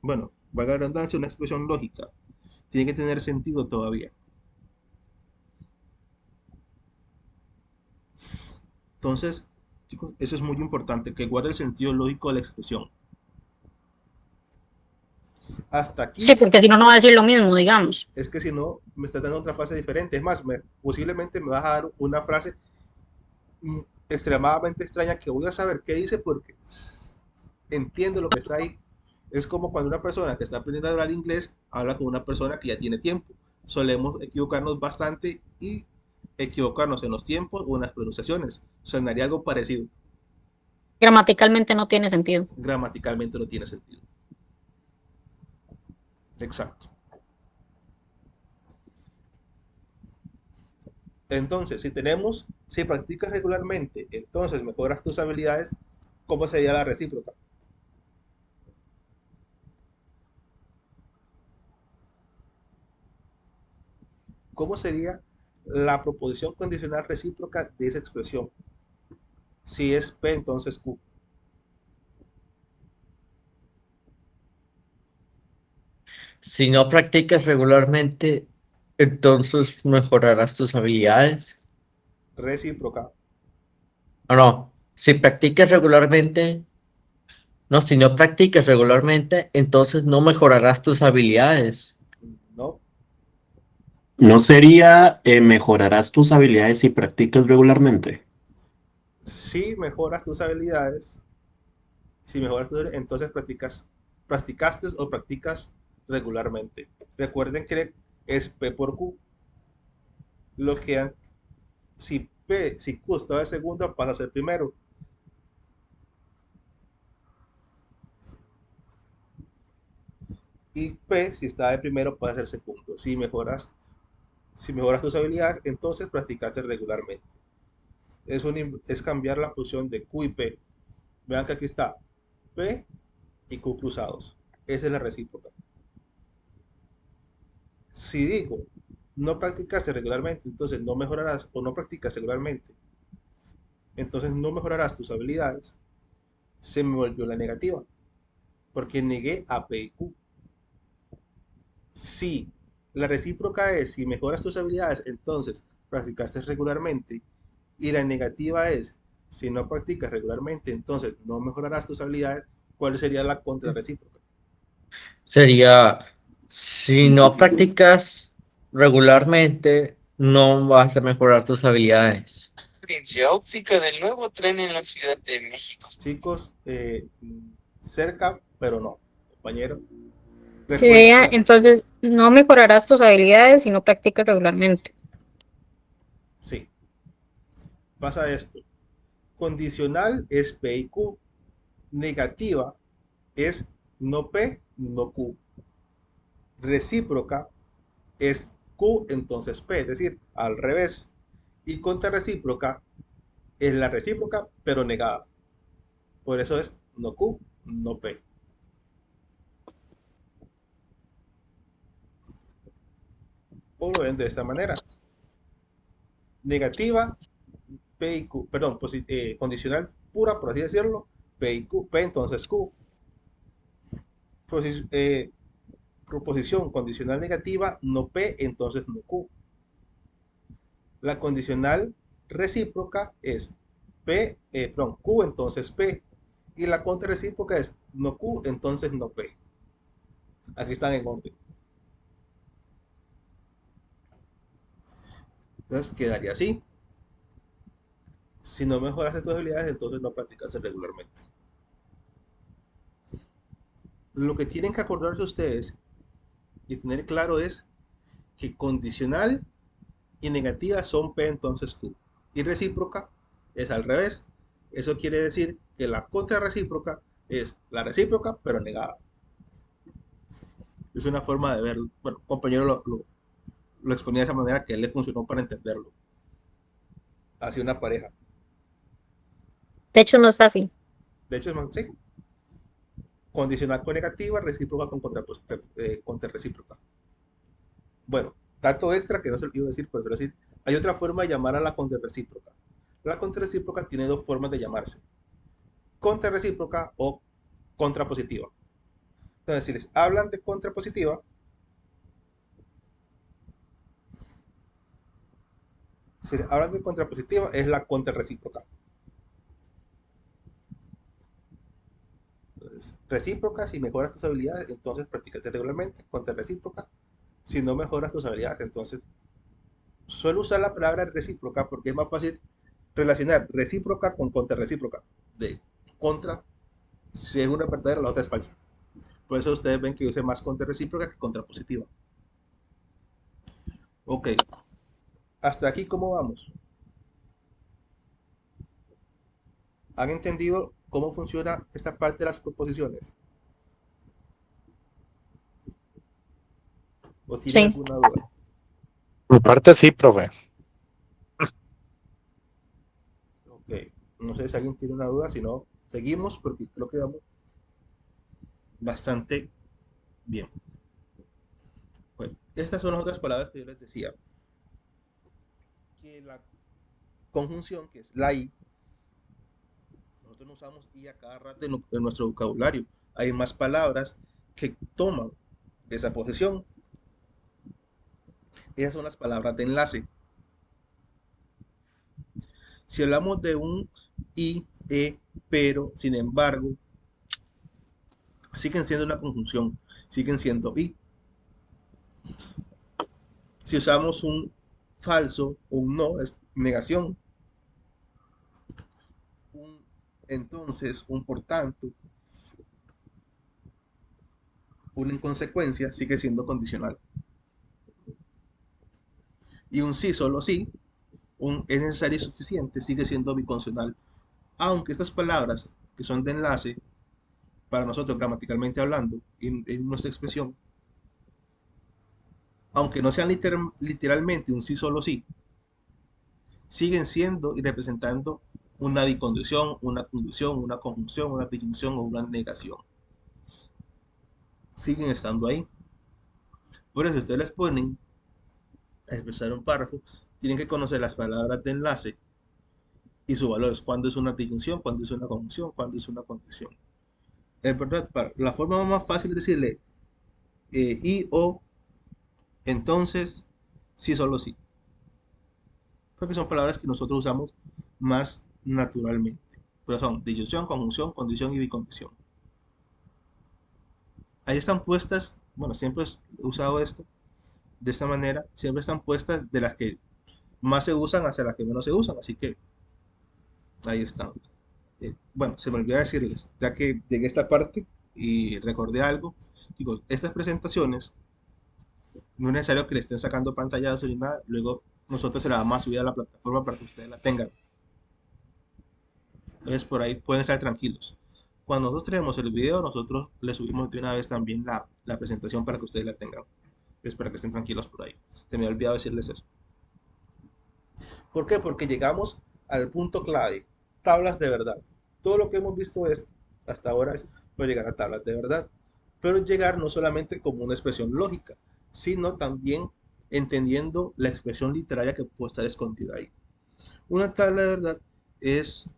Speaker 1: bueno, valga la redundancia, una expresión lógica. Tiene que tener sentido todavía. Entonces, chicos, eso es muy importante, que guarde el sentido lógico de la expresión. Hasta
Speaker 2: Sí,
Speaker 1: aquí,
Speaker 2: porque si no, no va a decir lo mismo, digamos.
Speaker 1: es que si no, me estás dando otra frase diferente. Es más, posiblemente me vas a dar una frase mm, extremadamente extraña que voy a saber qué dice porque entiendo lo que está ahí. Es como cuando una persona que está aprendiendo a hablar inglés habla con una persona que ya tiene tiempo. Solemos equivocarnos bastante y equivocarnos en los tiempos o en las pronunciaciones. Sonaría algo parecido.
Speaker 2: Gramaticalmente no tiene sentido.
Speaker 1: Gramaticalmente no tiene sentido. Exacto. Entonces, si practicas regularmente, entonces mejoras tus habilidades, ¿cómo sería la recíproca? ¿Cómo sería la proposición condicional recíproca de esa expresión? Si es P, entonces Q.
Speaker 4: Si no practicas regularmente, entonces mejorarás tus habilidades.
Speaker 1: Recíproca.
Speaker 4: O no, si practicas regularmente, no, si no practicas regularmente, entonces no mejorarás tus habilidades.
Speaker 1: ¿No?
Speaker 8: ¿No sería mejorarás tus habilidades si practicas regularmente?
Speaker 1: Si mejoras tus habilidades, entonces practicaste o practicas regularmente. Recuerden que es P por Q. Lo que si Q estaba de segunda, pasa a ser primero. Y P, si está de primero, pasa a ser segundo. Si mejoras tus habilidades, entonces practicaste regularmente. Es cambiar la posición de Q y P. Vean que aquí está P y Q cruzados. Esa es la recíproca. Si digo no practicaste regularmente, entonces no mejorarás o no practicas regularmente, entonces no mejorarás tus habilidades, se me volvió la negativa, porque negué a P y Q. Si la recíproca es si mejoras tus habilidades, entonces practicaste regularmente. Y la negativa es si no practicas regularmente, entonces no mejorarás tus habilidades. ¿Cuál sería la contrarrecíproca?
Speaker 4: Sería, si no practicas regularmente, no vas a mejorar tus habilidades.
Speaker 9: Experiencia óptica del nuevo tren en la Ciudad de México.
Speaker 1: Chicos, cerca, pero no, compañero.
Speaker 2: Sí,
Speaker 1: Recuerda,
Speaker 2: entonces no mejorarás tus habilidades si no practicas regularmente.
Speaker 1: sí, pasa esto. Condicional es P y Q. Negativa es no P, no Q. Recíproca es Q, entonces P, es decir, al revés. Y contrarrecíproca es la recíproca, pero negada. Por eso es no Q, no P. O lo ven de esta manera. Negativa, P y Q, perdón, condicional pura, por así decirlo, P y Q, P entonces Q. Proposición condicional negativa, no P, entonces no Q. La condicional recíproca es Q, entonces P. Y la contrarrecíproca es no Q, entonces no P. Aquí están en orden. Entonces quedaría así. Si no mejoras tus habilidades, entonces no practicas regularmente. Lo que tienen que acordarse ustedes y tener claro es que condicional y negativa son P, entonces Q. Y recíproca es al revés. Eso quiere decir que la contrarrecíproca es la recíproca, pero negada. Es una forma de verlo. Bueno, compañero lo exponía de esa manera que a él le funcionó para entenderlo. Hacia una pareja.
Speaker 2: De hecho, no es fácil.
Speaker 1: De hecho, sí. Condicional con negativa, recíproca con contrarrecíproca. Bueno, dato extra que no se lo iba a decir, pero se lo decir. Hay otra forma de llamar a la contrarrecíproca. La contrarrecíproca tiene dos formas de llamarse. Contrarrecíproca o contrapositiva. Entonces, si les hablan de contrapositiva, si les hablan de contrapositiva, es la contrarrecíproca. Entonces, recíproca, si mejoras tus habilidades, entonces practícate regularmente. Contrarrecíproca, si no mejoras tus habilidades, entonces suelo usar la palabra recíproca porque es más fácil relacionar recíproca con contrarrecíproca. De contra, si es una verdadera, la otra es falsa. Por eso ustedes ven que yo use más contrarrecíproca que contrapositiva. Ok, hasta aquí, ¿cómo vamos? ¿Han entendido cómo funciona esta parte de las proposiciones? ¿O tienen
Speaker 2: Sí.
Speaker 1: alguna duda?
Speaker 10: Mi parte sí, profe.
Speaker 1: Ok, no sé si alguien tiene una duda, si no, seguimos porque creo que vamos bastante bien. Bueno, estas son las otras palabras que yo les decía. Que la conjunción, que es la I, nosotros no usamos I a cada rato en nuestro vocabulario. Hay más palabras que toman esa posición. Esas son las palabras de enlace. Si hablamos de un I, pero, sin embargo, siguen siendo una conjunción, siguen siendo I. Si usamos un falso, un no, es negación. Un entonces, un por tanto, una inconsecuencia sigue siendo condicional. Y un sí, solo sí, un es necesario y suficiente sigue siendo bicondicional. Aunque estas palabras que son de enlace, para nosotros gramaticalmente hablando, en nuestra expresión, aunque no sean literalmente un sí, solo sí, siguen siendo y representando una bicondición, una condición, una conjunción, una disyunción o una negación. Siguen estando ahí. Por eso, si ustedes les ponen a expresar un párrafo, tienen que conocer las palabras de enlace y sus valores. Cuándo es una disyunción, cuándo es una conjunción, cuándo es una condición. Es verdad, la forma más fácil es decirle y o entonces, sí, solo sí. Porque son palabras que nosotros usamos más naturalmente. Pero son disyunción, conjunción, condición y bicondición. Ahí están puestas, bueno, siempre he usado esto de esta manera, siempre están puestas de las que más se usan hacia las que menos se usan, así que ahí están. Bueno, se me olvidó decirles, ya que llegué a esta parte y recordé algo, digo, estas presentaciones no es necesario que le estén sacando pantallazos ni nada, luego nosotros se la vamos a subir a la plataforma para que ustedes la tengan. Entonces por ahí pueden estar tranquilos. Cuando nosotros tenemos el video, nosotros le subimos de una vez también la presentación para que ustedes la tengan. Entonces para que estén tranquilos por ahí. Se me ha olvidado decirles eso. ¿Por qué? Porque llegamos al punto clave. Tablas de verdad. Todo lo que hemos visto hasta ahora es para llegar a tablas de verdad. Pero llegar no solamente como una expresión lógica, sino también entendiendo la expresión literaria que puede estar escondida ahí. Una tabla de verdad es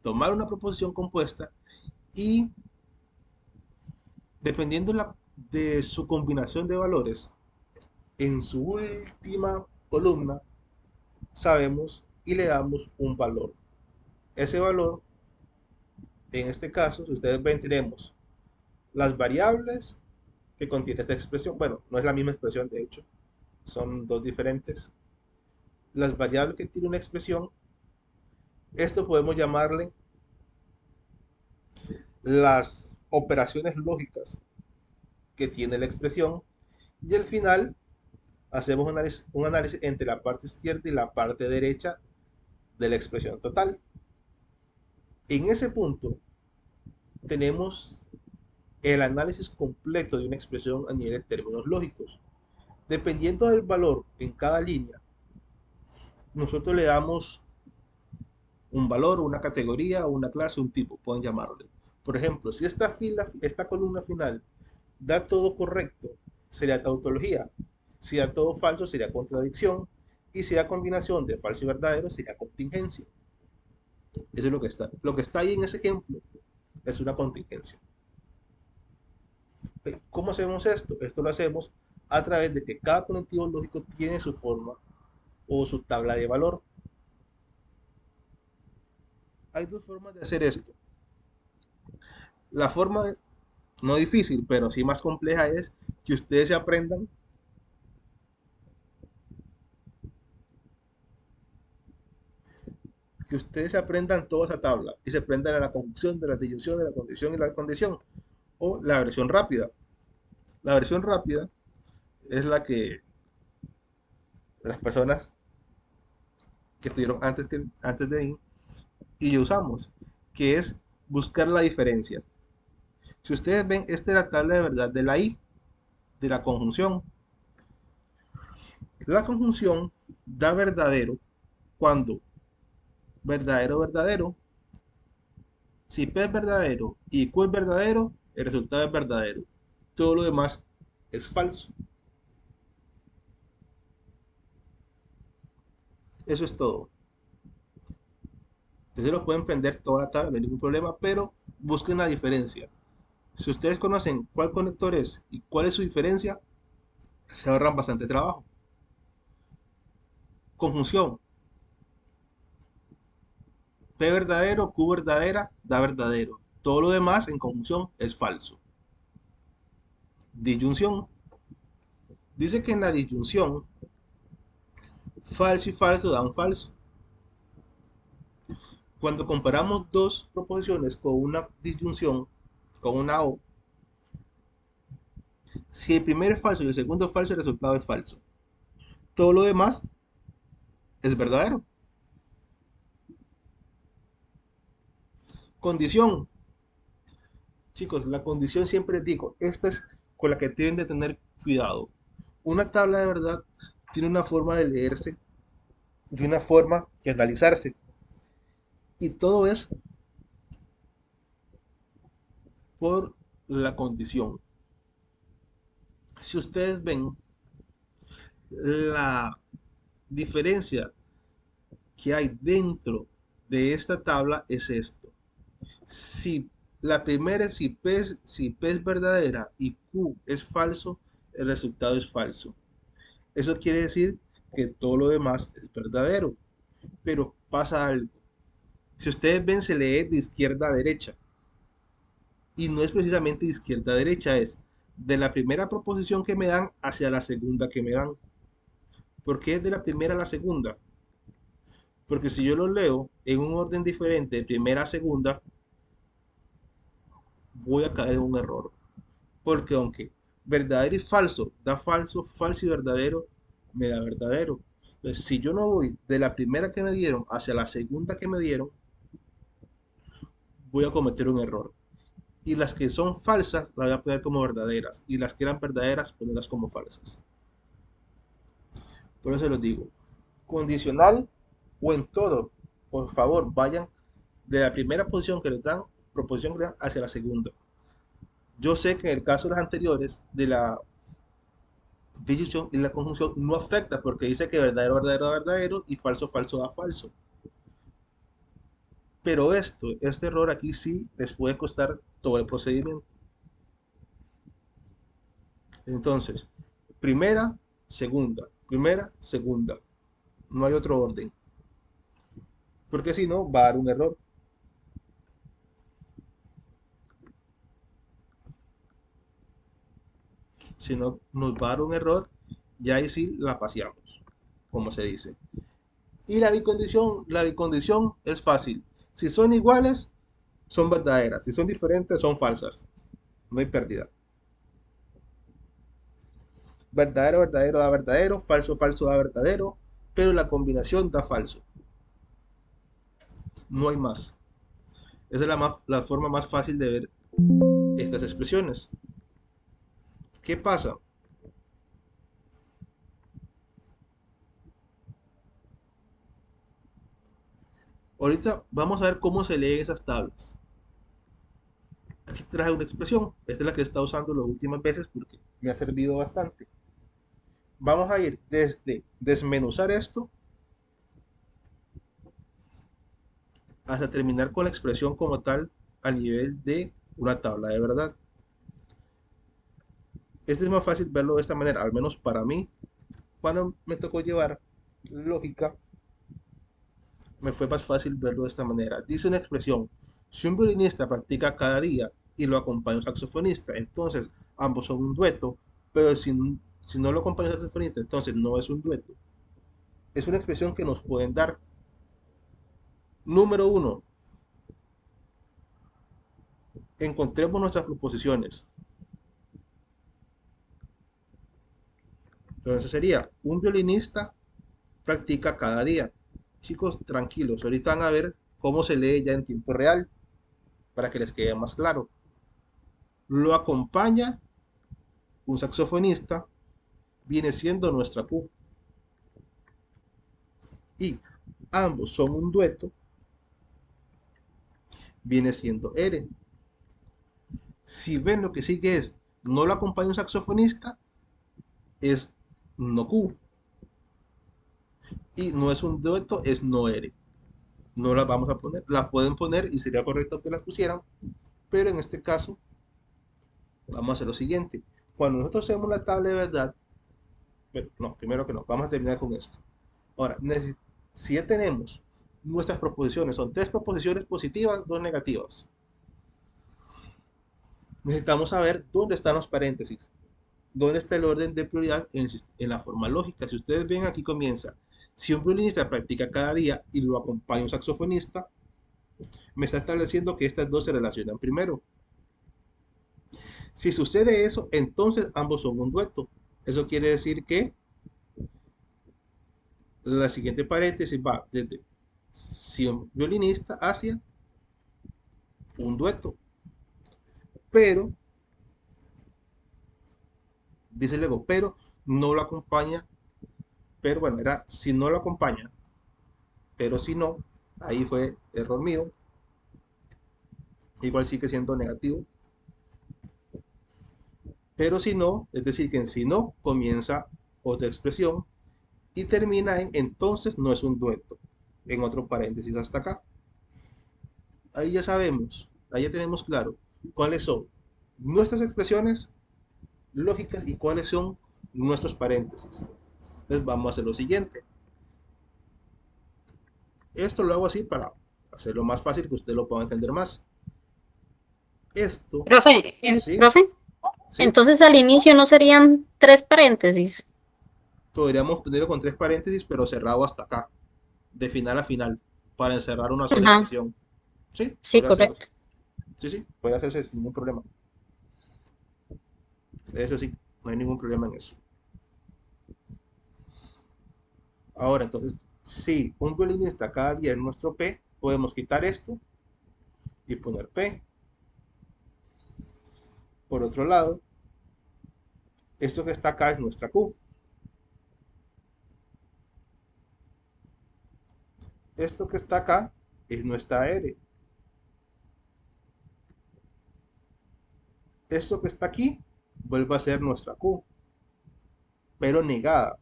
Speaker 1: tomar una proposición compuesta y dependiendo de su combinación de valores, en su última columna sabemos y le damos un valor. Ese valor, en este caso, si ustedes ven, tenemos las variables que contiene esta expresión. Bueno, no es la misma expresión, de hecho, son dos diferentes. Las variables que tiene una expresión, esto podemos llamarle las operaciones lógicas que tiene la expresión. Y al final hacemos un análisis entre la parte izquierda y la parte derecha de la expresión total. En ese punto tenemos el análisis completo de una expresión a nivel de términos lógicos. Dependiendo del valor en cada línea, nosotros le damos un valor, una categoría, una clase, un tipo, pueden llamarle. Por ejemplo, si esta columna final da todo correcto, sería tautología. Si da todo falso, sería contradicción. Y si da combinación de falso y verdadero, sería contingencia. Eso es lo que está. Lo que está ahí en ese ejemplo es una contingencia. ¿Cómo hacemos esto? Esto lo hacemos a través de que cada conectivo lógico tiene su forma o su tabla de valor. Hay dos formas de hacer esto. La forma no difícil, pero sí más compleja es que ustedes se aprendan toda esa tabla y se aprendan a la conjunción, de la disyunción, de la condición y la condición, o la versión rápida. La versión rápida es la que las personas que estuvieron antes de mí y yo usamos, que es buscar la diferencia. Si ustedes ven, esta es la tabla de verdad de la I, de la conjunción. La conjunción da verdadero cuando verdadero, verdadero. Si P es verdadero y Q es verdadero, el resultado es verdadero. Todo lo demás es falso. Eso es todo. Entonces lo pueden prender toda la tabla, no hay ningún problema, pero busquen la diferencia. Si ustedes conocen cuál conector es y cuál es su diferencia, se ahorran bastante trabajo. Conjunción. P verdadero, Q verdadera, da verdadero. Todo lo demás en conjunción es falso. Disyunción. Dice que en la disyunción, falso y falso dan falso. Cuando comparamos dos proposiciones con una disyunción, con una O, si el primero es falso y el segundo es falso, el resultado es falso. Todo lo demás es verdadero. Condición. Chicos, la condición siempre les digo, esta es con la que deben de tener cuidado. Una tabla de verdad tiene una forma de leerse, de una forma de analizarse. Y todo es por la condición. Si ustedes ven, la diferencia que hay dentro de esta tabla es esto. Si la primera, si P es verdadera y Q es falso, el resultado es falso. Eso quiere decir que todo lo demás es verdadero. Pero pasa algo. Si ustedes ven, se lee de izquierda a derecha. Y no es precisamente de izquierda a derecha, es de la primera proposición que me dan hacia la segunda que me dan. ¿Por qué es de la primera a la segunda? Porque si yo lo leo en un orden diferente, de primera a segunda, voy a caer en un error. Porque aunque verdadero y falso da falso, falso y verdadero me da verdadero. Entonces, si yo no voy de la primera que me dieron hacia la segunda que me dieron, voy a cometer un error. Y las que son falsas las voy a poner como verdaderas. Y las que eran verdaderas, ponerlas como falsas. Por eso les digo, condicional o en todo, por favor, vayan de la primera posición que les dan, proposición que les dan, hacia la segunda. Yo sé que en el caso de las anteriores, de la disyunción y la conjunción, no afecta porque dice que verdadero, verdadero da verdadero y falso, falso da falso. Pero este error aquí sí les puede costar todo el procedimiento. Entonces, primera, segunda. No hay otro orden. Porque si no, va a dar un error. Si no nos va a dar un error, ya ahí sí la paseamos, como se dice. Y la bicondición es fácil. Si son iguales, son verdaderas. Si son diferentes, son falsas. No hay pérdida. Verdadero, verdadero da verdadero. Falso, falso da verdadero. Pero la combinación da falso. No hay más. Esa es la forma más fácil de ver estas expresiones. ¿Qué pasa? Ahorita vamos a ver cómo se leen esas tablas. Aquí traje una expresión. Esta es la que he estado usando las últimas veces porque me ha servido bastante. Vamos a ir desde desmenuzar esto hasta terminar con la expresión como tal a nivel de una tabla de verdad. Este es más fácil verlo de esta manera, al menos para mí. Cuando me tocó llevar lógica, me fue más fácil verlo de esta manera. Dice una expresión: si un violinista practica cada día y lo acompaña un saxofonista, entonces ambos son un dueto, pero si no lo acompaña un saxofonista, entonces no es un dueto. Es una expresión que nos pueden dar. Número uno, encontremos nuestras proposiciones. Entonces sería: un violinista practica cada día. Chicos, tranquilos, ahorita van a ver cómo se lee ya en tiempo real para que les quede más claro. Lo acompaña un saxofonista, viene siendo nuestra Q. Y ambos son un dueto, viene siendo R. Si ven, lo que sigue es: no lo acompaña un saxofonista, es no Q. Y no es un dueto, es no R. No las vamos a poner, las pueden poner y sería correcto que las pusieran, pero en este caso vamos a hacer lo siguiente. Cuando nosotros hacemos la tabla de verdad, pero no, primero que no, vamos a terminar con esto. Ahora, si ya tenemos nuestras proposiciones, son 3 proposiciones positivas, 2 negativas. Necesitamos saber dónde están los paréntesis, dónde está el orden de prioridad en la forma lógica. Si ustedes ven, aquí comienza: si un violinista practica cada día y lo acompaña un saxofonista, me está estableciendo que estas dos se relacionan primero. Si sucede eso, entonces ambos son un dueto. Eso quiere decir que la siguiente paréntesis va desde si un violinista hacia un dueto. Pero, dice luego, pero no lo acompaña. Pero bueno, era si no lo acompaña. Pero si no, ahí fue error mío. Igual sigue siendo negativo. Pero si no, es decir, que en si no comienza otra expresión y termina en entonces no es un dueto, en otro paréntesis hasta acá. Ahí ya sabemos, ahí ya tenemos claro cuáles son nuestras expresiones lógicas y cuáles son nuestros paréntesis. Entonces vamos a hacer lo siguiente. Esto lo hago así para hacerlo más fácil, que usted lo pueda entender más. Esto,
Speaker 2: Profe,
Speaker 1: ¿sí?
Speaker 2: profe,
Speaker 1: ¿Sí?
Speaker 2: entonces al inicio no serían 3 paréntesis.
Speaker 1: Podríamos ponerlo con 3 paréntesis, pero cerrado hasta acá, de final a final, para encerrar una sola
Speaker 2: Ajá,
Speaker 1: expresión. Sí,
Speaker 2: sí,
Speaker 1: puede hacerlo.
Speaker 2: correcto.
Speaker 1: Sí, sí, puede hacerse sin ningún problema. Eso sí, no hay ningún problema en eso. Ahora, entonces, si un violinista cada día es nuestro P, podemos quitar esto y poner P. Por otro lado, esto que está acá es nuestra Q. Esto que está acá es nuestra R. Esto que está aquí vuelve a ser nuestra Q, pero negada,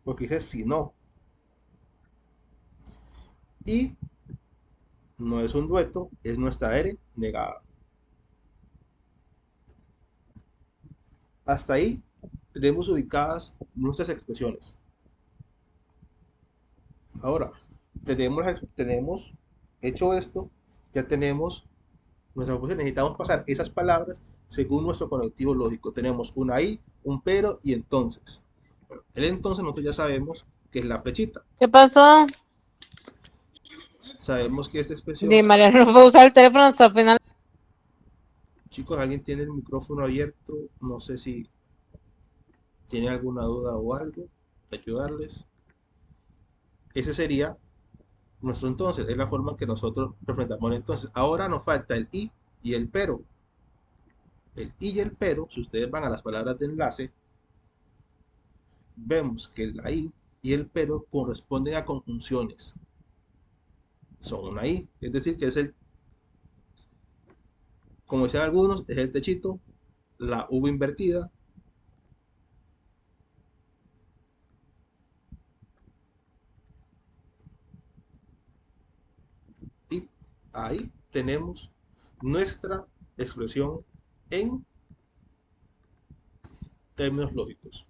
Speaker 1: porque dice si no. Y no es un dueto, es nuestra R negada. Hasta ahí tenemos ubicadas nuestras expresiones. Ahora, tenemos hecho esto, ya tenemos nuestra función. Necesitamos pasar esas palabras según nuestro conectivo lógico. Tenemos una I, un pero y entonces. Bueno, el entonces nosotros ya sabemos que es la flechita.
Speaker 11: ¿Qué pasó?
Speaker 1: Sabemos que esta
Speaker 11: Di
Speaker 1: expresión,
Speaker 11: María no puedo usar el teléfono hasta el final.
Speaker 1: chicos, alguien tiene el micrófono abierto, no sé si tiene alguna duda o algo, ayudarles. Ese sería nuestro entonces, es la forma en que nosotros representamos el entonces. Ahora nos falta el I y el pero. El I y el pero, si ustedes van a las palabras de enlace, vemos que la I y el pero corresponden a conjunciones. Son una I, es decir, que es el, como decían algunos, es el techito, la V invertida, y ahí tenemos nuestra expresión en términos lógicos.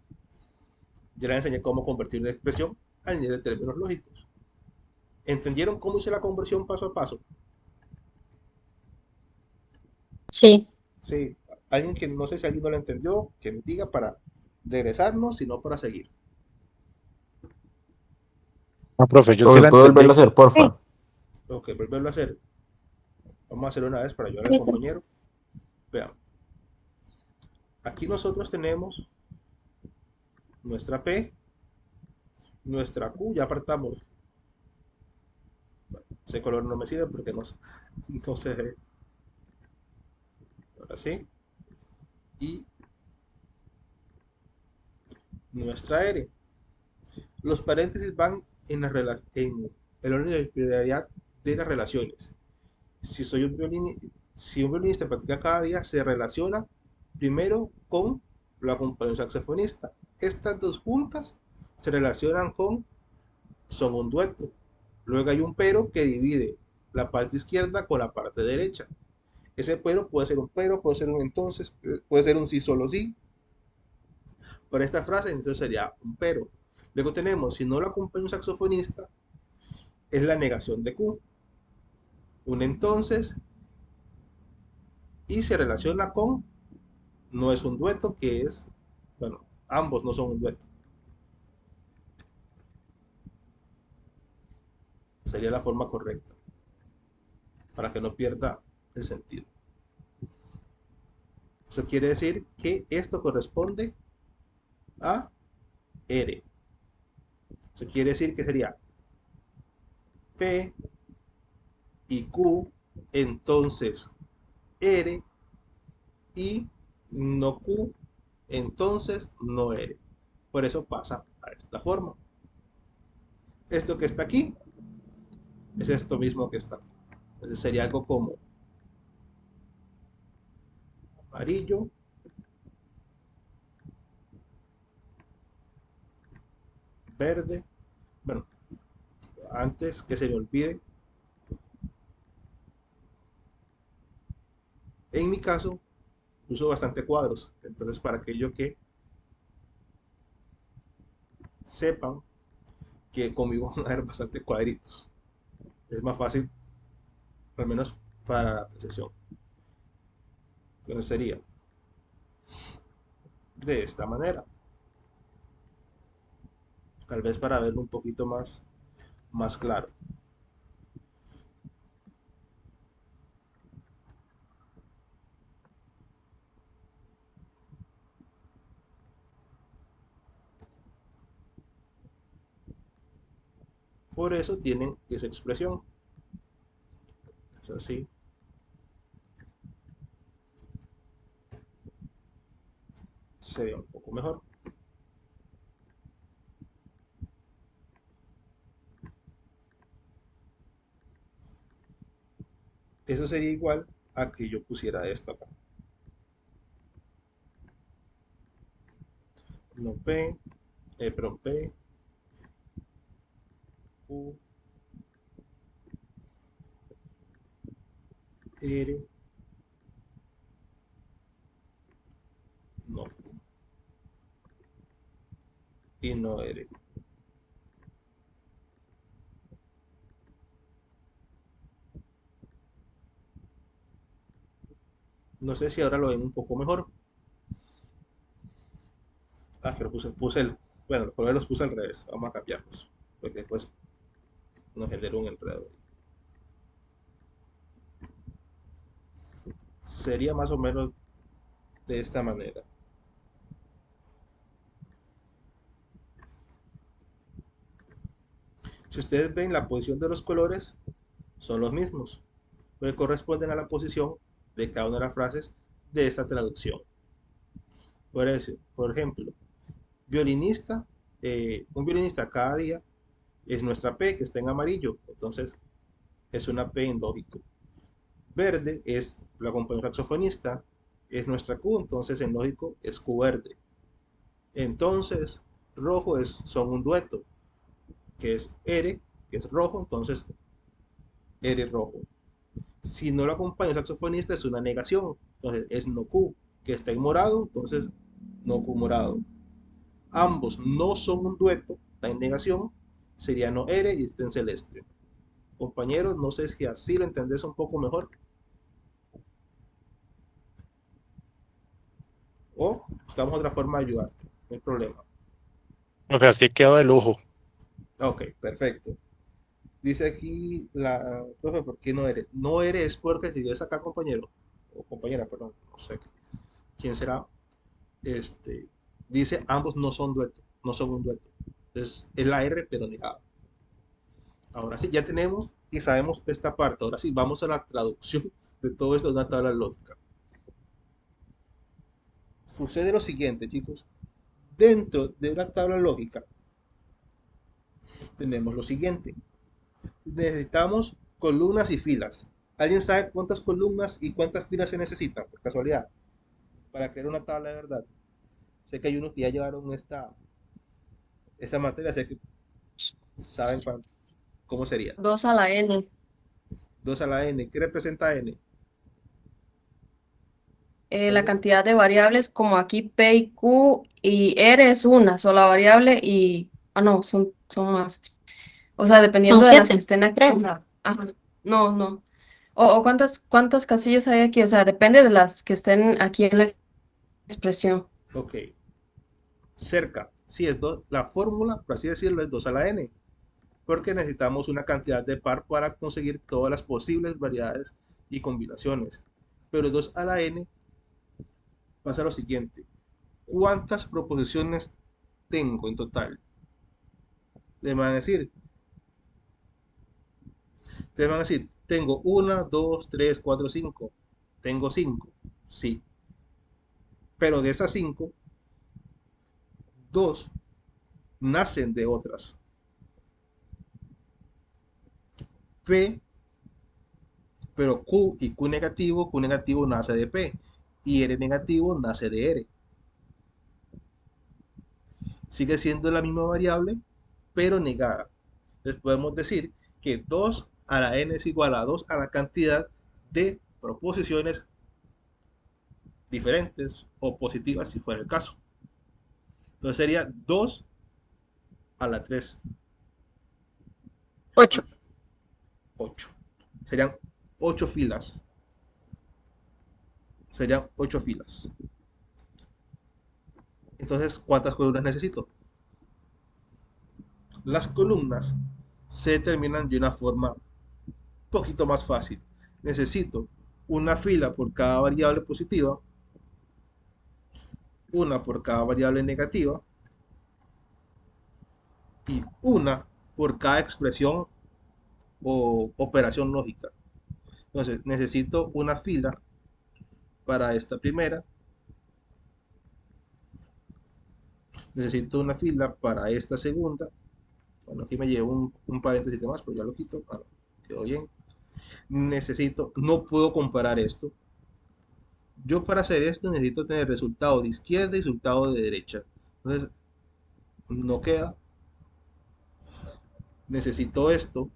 Speaker 1: Ya les enseñé cómo convertir una expresión a nivel de términos lógicos. ¿Entendieron cómo hice la conversión paso a paso?
Speaker 2: Sí.
Speaker 1: Sí, alguien que no sé si alguien no lo entendió, que me diga para regresarnos, sino para seguir.
Speaker 10: No, profe, yo sí
Speaker 3: Profe,
Speaker 10: la
Speaker 3: ¿puedo volverlo a
Speaker 10: entendí.
Speaker 3: hacer, porfa?
Speaker 1: Ok, volverlo a hacer. Vamos a hacerlo una vez para ayudar al
Speaker 5: Sí, sí.
Speaker 1: compañero. Vean, aquí nosotros tenemos nuestra P, nuestra Q, ya apartamos. Ese color no me sirve porque no, no se ve. Ahora sí. Y nuestra R. Los paréntesis van en el orden de prioridad de las relaciones. Si soy un si un violinista practica cada día, se relaciona primero con la acompañante de un saxofonista. Estas dos juntas se relacionan con, son un dueto. Luego hay un pero que divide la parte izquierda con la parte derecha. Ese pero puede ser un pero, puede ser un entonces, puede ser un sí solo sí. Para esta frase entonces sería un pero. Luego tenemos, si no lo acompaña un saxofonista, es la negación de Q. Un entonces y se relaciona con, no es un dueto, que es, bueno, ambos no son un dueto. Sería la forma correcta, para que no pierda el sentido. Eso quiere decir que esto corresponde a R. Eso quiere decir que sería P y Q, entonces R, y no Q, entonces no R. Por eso pasa a esta forma. Esto que está aquí es esto mismo que está aquí. Entonces sería algo como amarillo, verde. Bueno, antes que se me olvide, en mi caso Uso bastante cuadros. Entonces, para aquellos que sepan que conmigo van a haber bastante cuadritos. Es más fácil, al menos para la apreciación. Entonces sería de esta manera. Tal vez para verlo un poquito más claro. Por eso tienen esa expresión. Es así. Se ve un poco mejor. Eso sería igual a que yo pusiera esto acá. No P, perdón, P, Q, R, no Q y no R. No sé si ahora lo ven un poco mejor. Ah, que lo puse bueno, los colores los puse al revés. Vamos a cambiarlos, porque después nos generó un enredo. Sería más o menos de esta manera. Si ustedes ven, la posición de los colores son los mismos, porque corresponden a la posición de cada una de las frases de esta traducción. Por eso, por ejemplo, violinista, un violinista cada día es nuestra P que está en amarillo, entonces es una P en lógico. Verde es la compañía saxofonista, es nuestra Q, entonces en lógico es Q verde. Entonces, rojo son un dueto, que es R, que es rojo, entonces R rojo. Si no lo acompaña el saxofonista es una negación, entonces es no Q, que está en morado, entonces no Q morado. Ambos no son un dueto, está en negación, sería no R y está en celeste. Compañeros, no sé si así lo entendés un poco mejor. O buscamos otra forma de ayudarte, no hay problema.
Speaker 10: Profe, así quedó de lujo.
Speaker 1: Ok, perfecto. Dice aquí la profe, ¿por qué no eres? No eres porque si es acá, compañero, o compañera, perdón, no sé quién será. Este, dice ambos no son dueto, no son un dueto. Es la R pero negada. Ahora sí, ya tenemos y sabemos esta parte. Ahora sí, vamos a la traducción de todo esto de una tabla lógica. Sucede lo siguiente, chicos. Dentro de una tabla lógica tenemos lo siguiente. Necesitamos columnas y filas. ¿Alguien sabe cuántas columnas y cuántas filas se necesitan, por casualidad, para crear una tabla de verdad? Sé que hay unos que ya llevaron esta materia, sé que saben cómo sería.
Speaker 6: 2 a la n.
Speaker 1: 2 a la n. ¿Qué representa n?
Speaker 6: La cantidad de variables, como aquí P y Q y R es una sola variable y... Ah, no, son más. O sea,
Speaker 2: Son
Speaker 6: dependiendo de las que
Speaker 2: 7,
Speaker 6: estén aquí.
Speaker 2: creo.
Speaker 6: Ajá. No, no. O cuántas casillas hay aquí. O sea, depende de las que estén aquí en la expresión.
Speaker 1: Ok, cerca. Sí, la fórmula, por así decirlo, es 2 a la n, porque necesitamos una cantidad de par para conseguir todas las posibles variedades y combinaciones. Pero 2 a la n pasa lo siguiente. ¿Cuántas proposiciones tengo en total? Te van a decir, tengo 1, 2, 3, 4, 5. Tengo 5, sí. Pero de esas 5, 2 nacen de otras. P, pero Q y Q negativo nace de P. Y R negativo nace de R. Sigue siendo la misma variable, pero negada. Entonces podemos decir que 2 a la n es igual a 2 a la cantidad de proposiciones diferentes o positivas si fuera el caso. Entonces sería 2 a la 3,
Speaker 2: 8.
Speaker 1: 8. Serían 8 filas. Serían 8 filas. Entonces, ¿cuántas columnas necesito? Las columnas se determinan de una forma un poquito más fácil. Necesito una fila por cada variable positiva, una por cada variable negativa y una por cada expresión o operación lógica. Entonces, necesito una fila para esta primera, necesito una fila para esta segunda. Bueno, aquí me llevo un paréntesis de más, pero ya lo quito. Bueno, quedó bien. No puedo comparar esto. Yo para hacer esto necesito tener resultado de izquierda y resultado de derecha. Entonces, no queda. Necesito esto.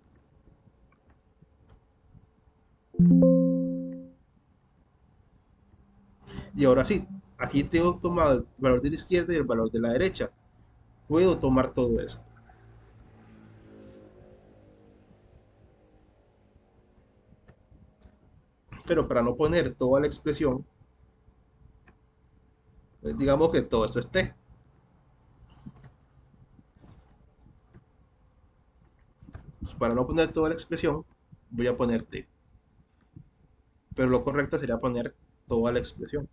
Speaker 1: Y ahora sí, aquí tengo tomado el valor de la izquierda y el valor de la derecha. Puedo tomar todo esto. Pero para no poner toda la expresión, digamos que todo esto es t. Para no poner toda la expresión, voy a poner t. Pero lo correcto sería poner toda la expresión.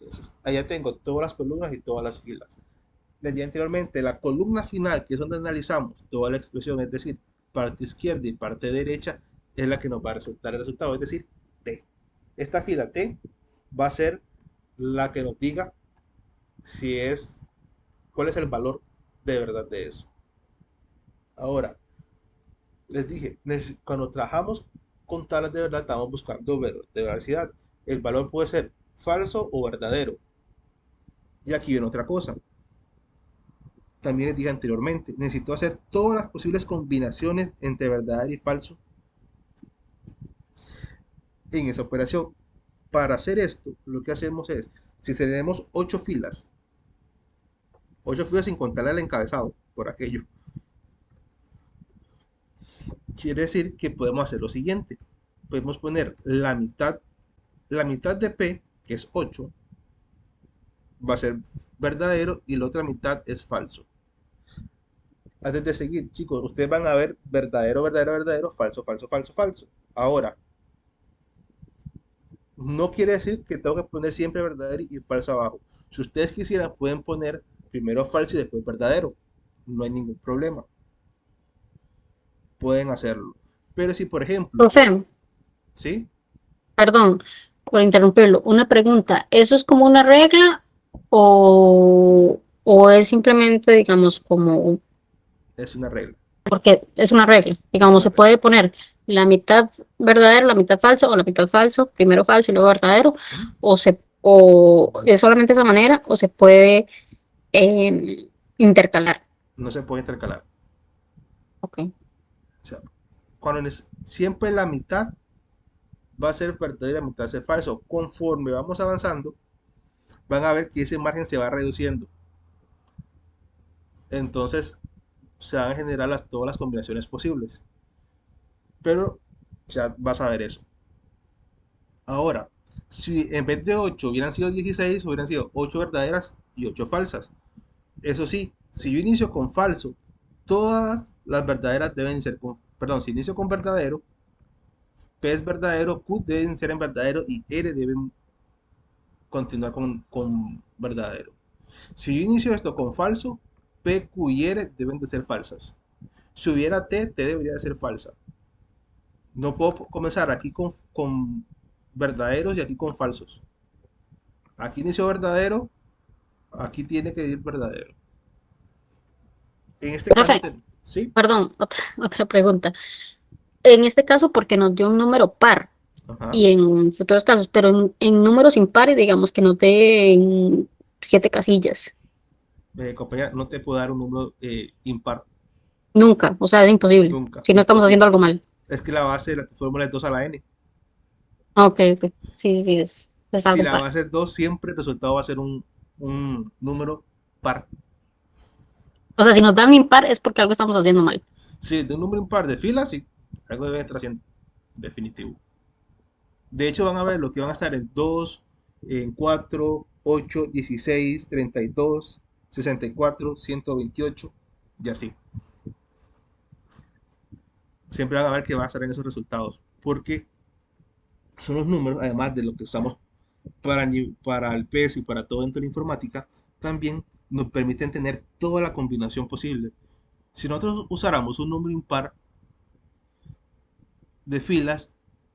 Speaker 1: Entonces, allá tengo todas las columnas y todas las filas. Les di anteriormente, la columna final, que es donde analizamos toda la expresión, es decir, parte izquierda y parte derecha, es la que nos va a resultar el resultado, es decir, t. Esta fila t va a ser la que nos diga si es, cuál es el valor de verdad de eso. Ahora, les dije, cuando trabajamos con tablas de verdad, estamos buscando de veracidad. El valor puede ser falso o verdadero. Y aquí viene otra cosa. También les dije anteriormente, necesito hacer todas las posibles combinaciones entre verdadero y falso en esa operación. Para hacer esto, lo que hacemos es, si tenemos 8 filas sin contar el encabezado, por aquello, quiere decir que podemos hacer lo siguiente. Podemos poner la mitad de P, que es 8, va a ser verdadero y la otra mitad es falso. Antes de seguir, chicos, ustedes van a ver verdadero, verdadero, verdadero, falso, falso, falso, falso. Ahora, no quiere decir que tengo que poner siempre verdadero y falso abajo. Si ustedes quisieran, pueden poner primero falso y después verdadero. No hay ningún problema. Pueden hacerlo. Pero si, por ejemplo...
Speaker 2: Profe,
Speaker 1: ¿Sí?
Speaker 2: perdón por interrumpirlo. Una pregunta. ¿Eso es como una regla o es simplemente, digamos, como...
Speaker 1: Es una regla.
Speaker 2: Porque es una regla. Digamos, se puede poner la mitad verdadero, la mitad falso, o la mitad falso, primero falso y luego verdadero, o es solamente esa manera, o se puede intercalar.
Speaker 1: No se puede intercalar.
Speaker 2: Ok.
Speaker 1: O sea, siempre la mitad va a ser verdadero y la mitad va a ser falso. Conforme vamos avanzando, van a ver que ese margen se va reduciendo. Entonces, se van a generar todas las combinaciones posibles. Pero ya vas a ver eso. Ahora, si en vez de 8 hubieran sido 16, hubieran sido 8 verdaderas y 8 falsas. Eso sí, si yo inicio con falso, todas las verdaderas deben ser con, perdón, si inicio con verdadero, P es verdadero, Q deben ser en verdadero y R deben continuar con verdadero. Si yo inicio esto con falso, P, Q y R deben de ser falsas. Si hubiera T, T debería de ser falsa. No puedo comenzar aquí con verdaderos y aquí con falsos. Aquí inició verdadero, aquí tiene que ir verdadero. En este
Speaker 2: Profe,
Speaker 1: caso, ¿sí?
Speaker 2: perdón, otra pregunta. En este caso, porque nos dio un número par,
Speaker 1: Ajá.
Speaker 2: y en futuros casos, pero en números impares, digamos que nos den 7 casillas.
Speaker 1: Compañera, no te puedo dar un número impar.
Speaker 2: Nunca, o sea, es imposible.
Speaker 1: Nunca.
Speaker 2: Si no estamos
Speaker 1: Imposible.
Speaker 2: haciendo algo mal.
Speaker 1: Es que la base de la fórmula es 2 a la n.
Speaker 2: Ok, ok. Sí, sí, es
Speaker 1: Si
Speaker 2: algo
Speaker 1: la
Speaker 2: par.
Speaker 1: base es 2, siempre el resultado va a ser un número par.
Speaker 2: O sea, si nos dan impar es porque algo estamos haciendo mal.
Speaker 1: Si de un número impar de filas, sí, algo deben estar haciendo. Definitivo. De hecho, van a ver lo que van a estar en 2, en 4, 8, 16, 32, 64, 128 y así. Siempre van a ver que va a estar en esos resultados. Porque son los números, además de lo que usamos para el peso y para todo dentro de la informática, también nos permiten tener toda la combinación posible. Si nosotros usáramos un número impar de filas,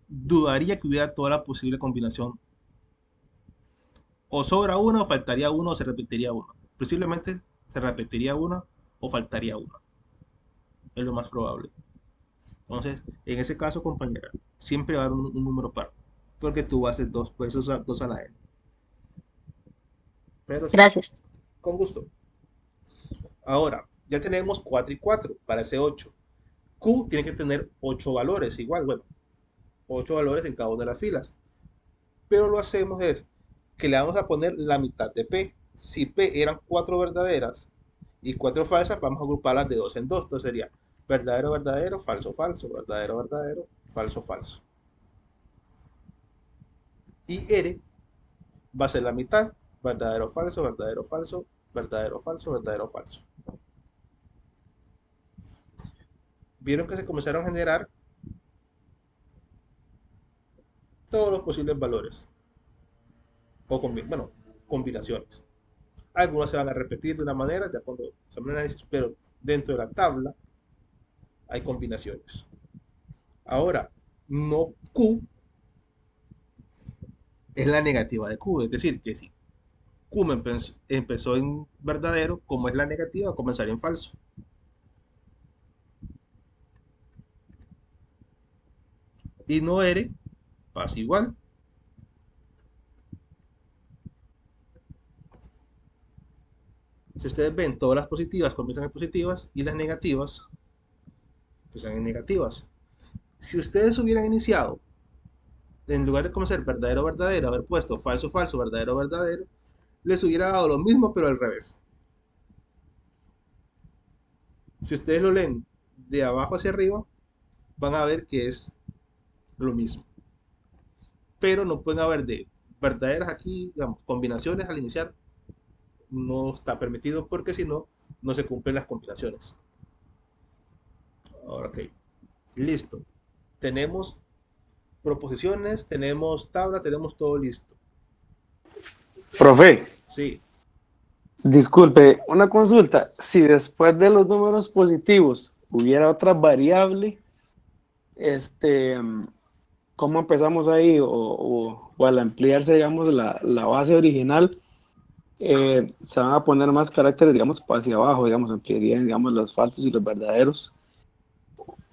Speaker 1: dudaría que hubiera toda la posible combinación. O sobra uno, o faltaría uno, o se repetiría uno. Posiblemente se repetiría uno o faltaría uno. Es lo más probable. Entonces, en ese caso, compañera, siempre va a haber un número par. Porque tú haces dos, puedes usar dos a la n. Pero sí,
Speaker 2: Gracias.
Speaker 1: con gusto. Ahora, ya tenemos 4 y 4 para ese 8. Q tiene que tener 8 valores, igual, bueno, 8 valores en cada una de las filas. Pero lo hacemos es que le vamos a poner la mitad de P. Si P eran 4 verdaderas y 4 falsas, vamos a agruparlas de 2 en 2. Entonces sería verdadero, verdadero, falso, falso, verdadero, verdadero, falso, falso. Y R va a ser la mitad, verdadero, falso, verdadero, falso, verdadero, falso, verdadero, falso. Vieron que se comenzaron a generar todos los posibles valores o bueno, combinaciones. Algunos se van a repetir de una manera, ya cuando se un análisis, pero dentro de la tabla hay combinaciones. Ahora, no Q es la negativa de Q, es decir, que si Q empezó en verdadero, como es la negativa, comenzaría en falso. Y no R pasa igual. Si ustedes ven, todas las positivas comienzan en positivas y las negativas empiezan en negativas. Si ustedes hubieran iniciado, en lugar de comenzar verdadero, verdadero, haber puesto falso, falso, verdadero, verdadero, les hubiera dado lo mismo, pero al revés. Si ustedes lo leen de abajo hacia arriba, van a ver que es lo mismo. Pero no pueden haber de verdaderas aquí, digamos, combinaciones al iniciar. No está permitido porque si no, no se cumplen las combinaciones. Ahora, ok. Listo. Tenemos proposiciones, tenemos tabla, tenemos todo listo.
Speaker 12: Profe,
Speaker 1: Sí.
Speaker 12: disculpe, una consulta. Si después de los números positivos hubiera otra variable, este, ¿cómo empezamos ahí? O al ampliarse, digamos, la base original, se van a poner más caracteres, digamos, hacia abajo, digamos, ampliarían, digamos, los falsos y los verdaderos.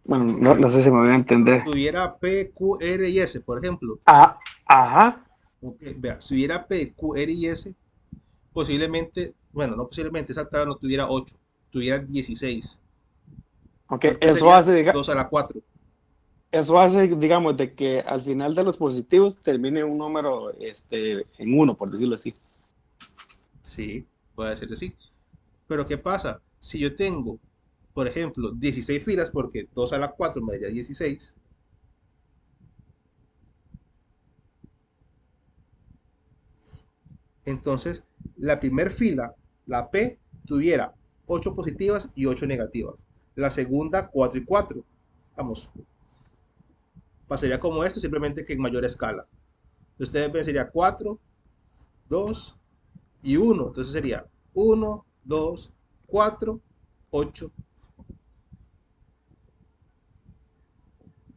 Speaker 12: Bueno, no sé si me voy a entender.
Speaker 1: Tuviera P, Q, R y S, por ejemplo.
Speaker 12: Ah, ajá.
Speaker 1: Okay, vea, si hubiera P, Q, R y S, posiblemente, bueno, no posiblemente, esa tabla no tuviera 8, tuviera 16.
Speaker 12: Ok,
Speaker 1: Porque sería 2 a la 4.
Speaker 12: eso hace, digamos, de que al final de los positivos termine un número en uno, por decirlo así.
Speaker 1: Sí, puede ser así. Pero ¿qué pasa? Si yo tengo, por ejemplo, 16 filas, porque 2 a la 4 me daría 16, entonces la primera fila, la P, tuviera 8 positivas y 8 negativas. La segunda, 4 y 4. Vamos, pasaría como esto, simplemente que en mayor escala. Ustedes ven, sería 4, 2 y 1. Entonces sería 1, 2, 4, 8.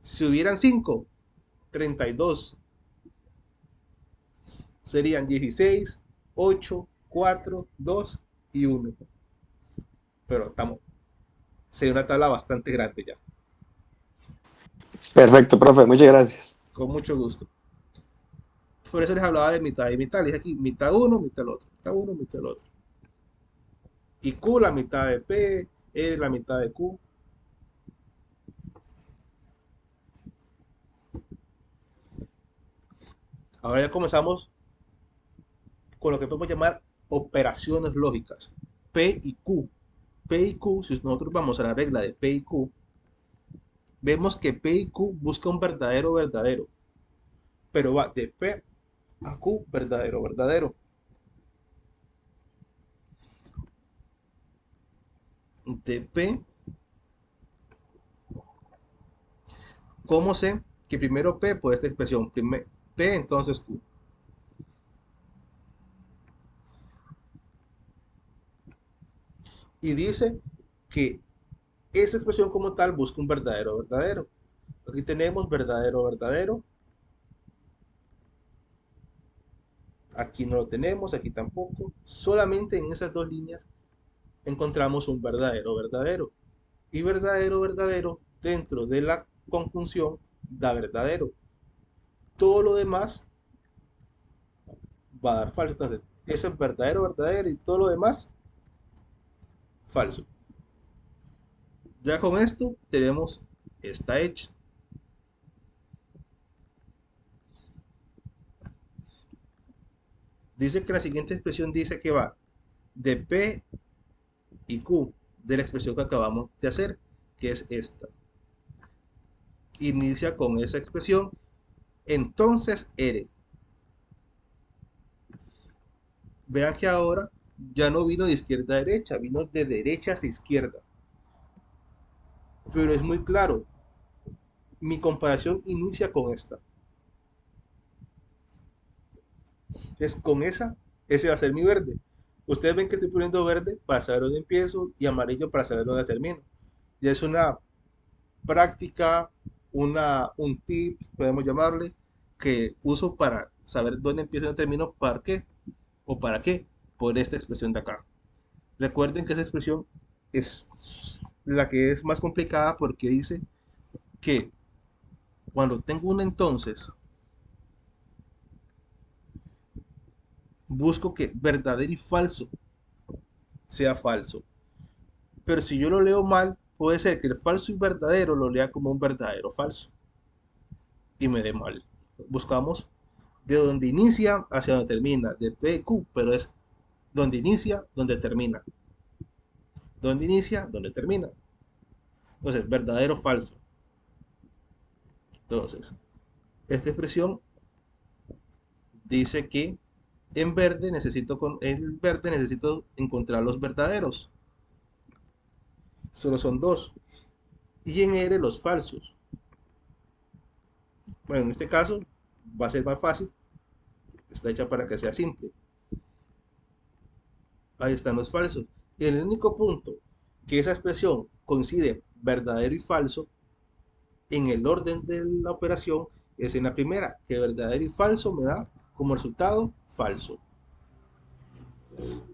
Speaker 1: Si hubieran 5, 32. Serían 16, 8, 4, 2 y 1. Pero sería una tabla bastante grande ya.
Speaker 12: Perfecto, profe, muchas gracias.
Speaker 1: Con mucho gusto. Por eso les hablaba de mitad y mitad. Les dije aquí mitad uno, mitad el otro. Mitad uno, mitad el otro. Y Q la mitad de P, R la mitad de Q. Ahora ya comenzamos con lo que podemos llamar operaciones lógicas. P y Q. P y Q, si nosotros vamos a la regla de P y Q, vemos que P y Q busca un verdadero verdadero, pero va de P a Q verdadero verdadero. De P, ¿cómo sé que primero P por esta expresión? P entonces Q. Y dice que esa expresión como tal busca un verdadero verdadero. Aquí tenemos verdadero verdadero. Aquí no lo tenemos, aquí tampoco. Solamente en esas dos líneas encontramos un verdadero verdadero. Y verdadero verdadero dentro de la conjunción da verdadero. Todo lo demás va a dar falso. Entonces, eso es verdadero verdadero y todo lo demás falso. Ya con esto tenemos está hecho. Dice que la siguiente expresión dice que va de P y Q de la expresión que acabamos de hacer, que es esta. Inicia con esa expresión, entonces R. Vean que ahora ya no vino de izquierda a derecha, vino de derecha hacia izquierda. Pero es muy claro, mi comparación inicia con esta. Es con esa, ese va a ser mi verde. Ustedes ven que estoy poniendo verde para saber dónde empiezo y amarillo para saber dónde termino. Ya es una práctica, un tip, podemos llamarle, que uso para saber dónde empiezo y dónde termino, para qué o para qué, por esta expresión de acá. Recuerden que esa expresión es la que es más complicada porque dice que cuando tengo un entonces, busco que verdadero y falso sea falso. Pero si yo lo leo mal, puede ser que el falso y verdadero lo lea como un verdadero falso y me dé mal. Buscamos de donde inicia hacia donde termina, de PQ, pero es donde inicia, donde termina. Donde inicia, donde termina. Entonces, verdadero, falso. Entonces, esta expresión dice que en verde necesito encontrar los verdaderos. Solo son dos. Y en R los falsos. Bueno, en este caso va a ser más fácil. Está hecha para que sea simple. Ahí están los falsos. Y el único punto que esa expresión coincide verdadero y falso en el orden de la operación es en la primera, que verdadero y falso me da como resultado falso.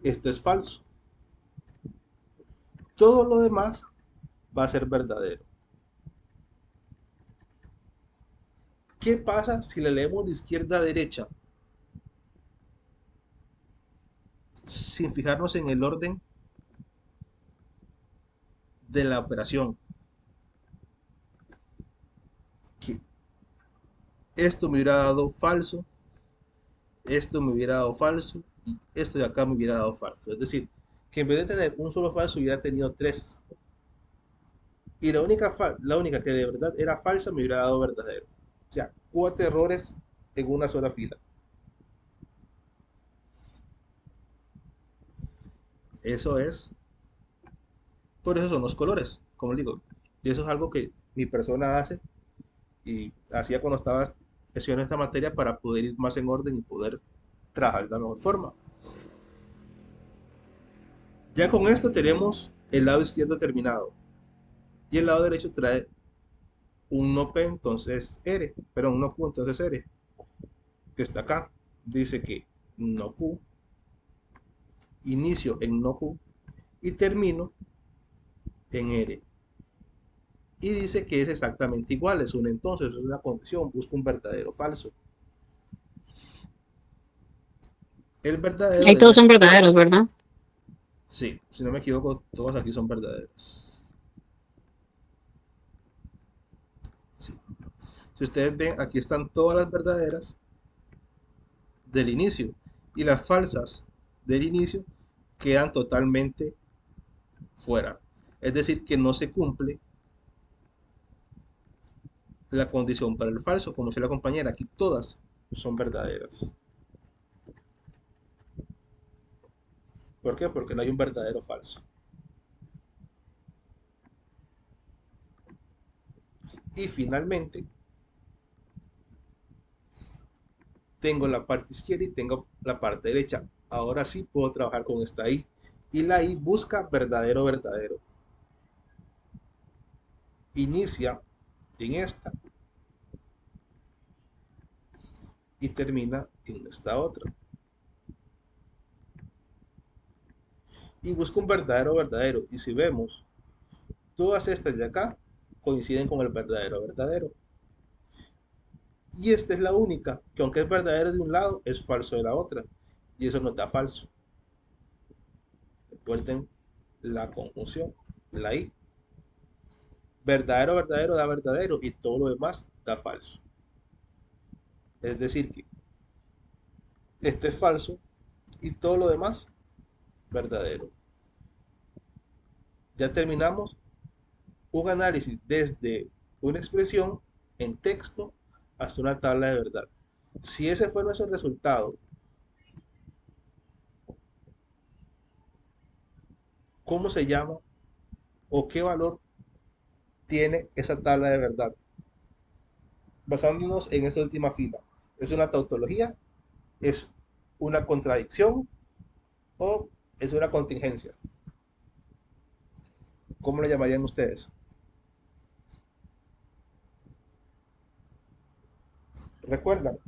Speaker 1: Esto es falso. Todo lo demás va a ser verdadero. ¿Qué pasa si le leemos de izquierda a derecha sin fijarnos en el orden de la operación? Que esto me hubiera dado falso, esto me hubiera dado falso y esto de acá me hubiera dado falso. Es decir, que en vez de tener un solo falso hubiera tenido tres. Y la única que de verdad era falsa me hubiera dado verdadero. O sea, 4 errores en una sola fila. Eso es, por eso son los colores, como les digo. Y eso es algo que mi persona hace y hacía cuando estaba estudiando esta materia para poder ir más en orden y poder trabajar de la mejor forma. Ya con esto tenemos el lado izquierdo terminado. Y el lado derecho trae un no P, entonces R, pero un no Q, entonces R, que está acá. Dice que no Q, inicio en no Q y termino en R. Y dice que es exactamente igual, es un entonces, es una condición, busca un verdadero o falso. El verdadero
Speaker 2: Ahí todos
Speaker 1: debe,
Speaker 2: son verdaderos, ¿verdad?
Speaker 1: sí, si no me equivoco, todos aquí son verdaderos. Sí. Si ustedes ven, aquí están todas las verdaderas del inicio. Y las falsas del inicio quedan totalmente fuera. Es decir, que no se cumple la condición para el falso, como dice la compañera. Aquí todas son verdaderas. ¿Por qué? Porque no hay un verdadero falso. Y finalmente, tengo la parte izquierda y tengo la parte derecha. Ahora sí puedo trabajar con esta I. Y la I busca verdadero, verdadero. Inicia en esta y termina en esta otra. Y busca un verdadero, verdadero. Y si vemos, todas estas de acá coinciden con el verdadero, verdadero. Y esta es la única, que aunque es verdadero de un lado, es falso de la otra. Y eso nos da falso. Recuerden la conjunción, la I. Verdadero, verdadero da verdadero y todo lo demás da falso. Es decir, que este es falso y todo lo demás verdadero. Ya terminamos un análisis desde una expresión en texto hasta una tabla de verdad. Si ese fue nuestro resultado, ¿cómo se llama o qué valor tiene esa tabla de verdad? Basándonos en esa última fila. ¿Es una tautología? ¿Es una contradicción? ¿O es una contingencia? ¿Cómo lo llamarían ustedes? ¿Recuerdan?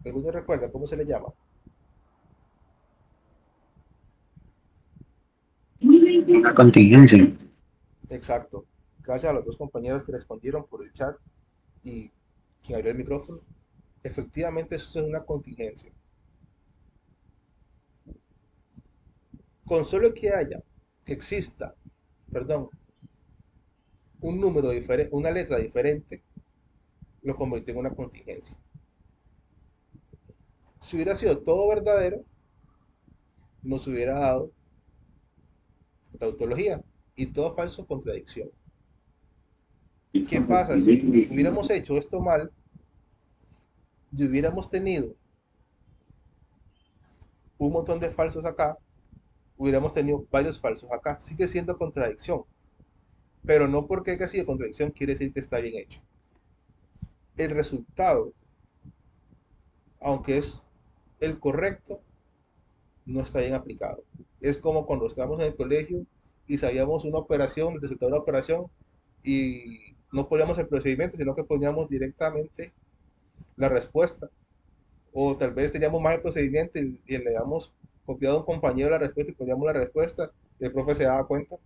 Speaker 1: ¿Alguno recuerda cómo se le llama?
Speaker 7: Una contingencia.
Speaker 1: Exacto. Gracias a los dos compañeros que respondieron por el chat y quien abrió el micrófono. Efectivamente, eso es una contingencia. Con solo que exista, perdón, un número diferente, una letra diferente, lo convierte en una contingencia. Si hubiera sido todo verdadero, nos hubiera dado tautología y todo falso, contradicción. ¿Qué pasa? Si hubiéramos hecho esto mal y hubiéramos tenido un montón de falsos acá, hubiéramos tenido varios falsos acá. Sigue siendo contradicción, pero no porque haya sido contradicción quiere decir que está bien hecho. El resultado, aunque es el correcto, no está bien aplicado. Es como cuando estábamos en el colegio y sabíamos una operación, el resultado de una operación, y no poníamos el procedimiento, sino que poníamos directamente la respuesta. O tal vez teníamos más el procedimiento y le damos copiado a un compañero la respuesta y poníamos la respuesta y el profe se daba cuenta.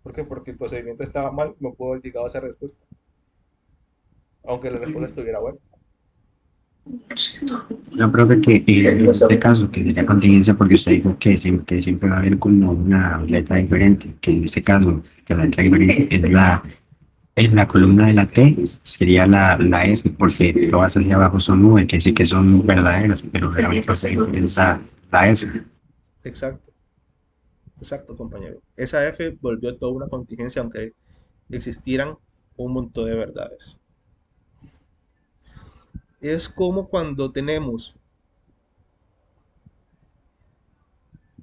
Speaker 1: ¿Por qué? Porque el procedimiento estaba mal, no puedo haber llegado a esa respuesta. Aunque la respuesta estuviera buena.
Speaker 7: Yo creo que en este caso, que sería contingencia, porque usted dijo que siempre va a haber como una letra diferente, que en este caso, que la letra diferente es en la columna de la T, sería la F, porque todas hacia abajo son V, que sí que son verdaderas, pero realmente es la F.
Speaker 1: Exacto. Exacto, compañero. Esa F volvió toda una contingencia, aunque existieran un montón de verdades. Es como cuando tenemos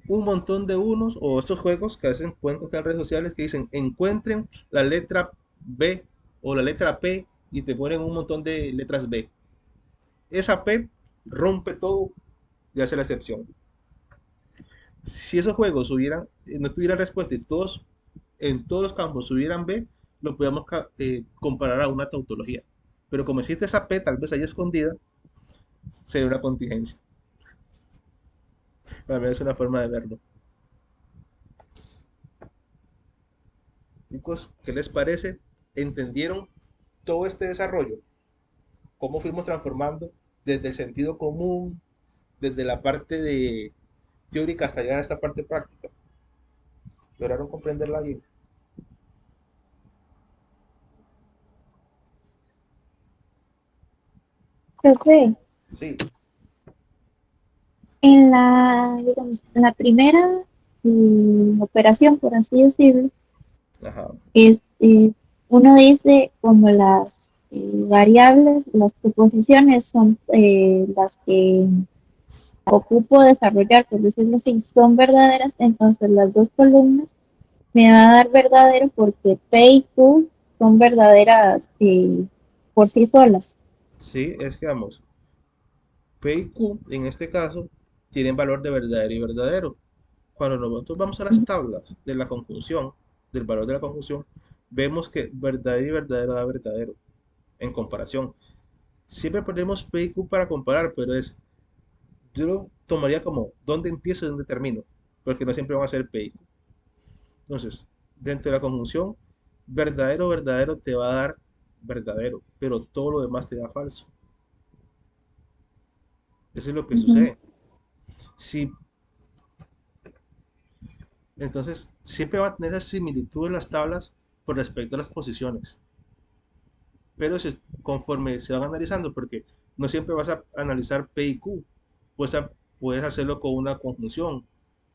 Speaker 1: un montón de unos o estos juegos que a veces pueden encontrar en redes sociales que dicen encuentren la letra B o la letra P y te ponen un montón de letras B. Esa P rompe todo y hace la excepción. Si esos juegos no tuvieran respuesta y todos en todos los campos hubieran B, lo podemos comparar a una tautología. Pero como existe esa P tal vez ahí escondida, sería una contingencia. Para mí es una forma de verlo. Chicos, ¿qué les parece? ¿Entendieron todo este desarrollo? ¿Cómo fuimos transformando desde el sentido común, desde la parte teórica hasta llegar a esta parte práctica? ¿Lograron comprenderla bien?
Speaker 5: Profe,
Speaker 1: Sí.
Speaker 5: en la, digamos, en la primera operación, por así decirlo,
Speaker 1: Ajá.
Speaker 5: este, uno dice como las variables, las proposiciones son las que ocupo desarrollar, por decirlo así, son verdaderas, entonces las dos columnas me va a dar verdadero porque P y Q son verdaderas por sí solas.
Speaker 1: Sí, es que vamos, P y Q en este caso tienen valor de verdadero y verdadero. Cuando nosotros vamos a las tablas de la conjunción, del valor de la conjunción, vemos que verdadero y verdadero da verdadero en comparación. Siempre ponemos P y Q para comparar, pero yo lo tomaría como dónde empiezo y dónde termino, porque no siempre van a ser P y Q. Entonces, dentro de la conjunción, verdadero, verdadero te va a dar verdadero, pero todo lo demás te da falso. Eso es lo que
Speaker 5: Ujú.
Speaker 1: sucede. Si, entonces, siempre va a tener esa similitud en las tablas por respecto a las posiciones. Pero conforme se van analizando, porque no siempre vas a analizar P y Q, pues puedes hacerlo con una conjunción,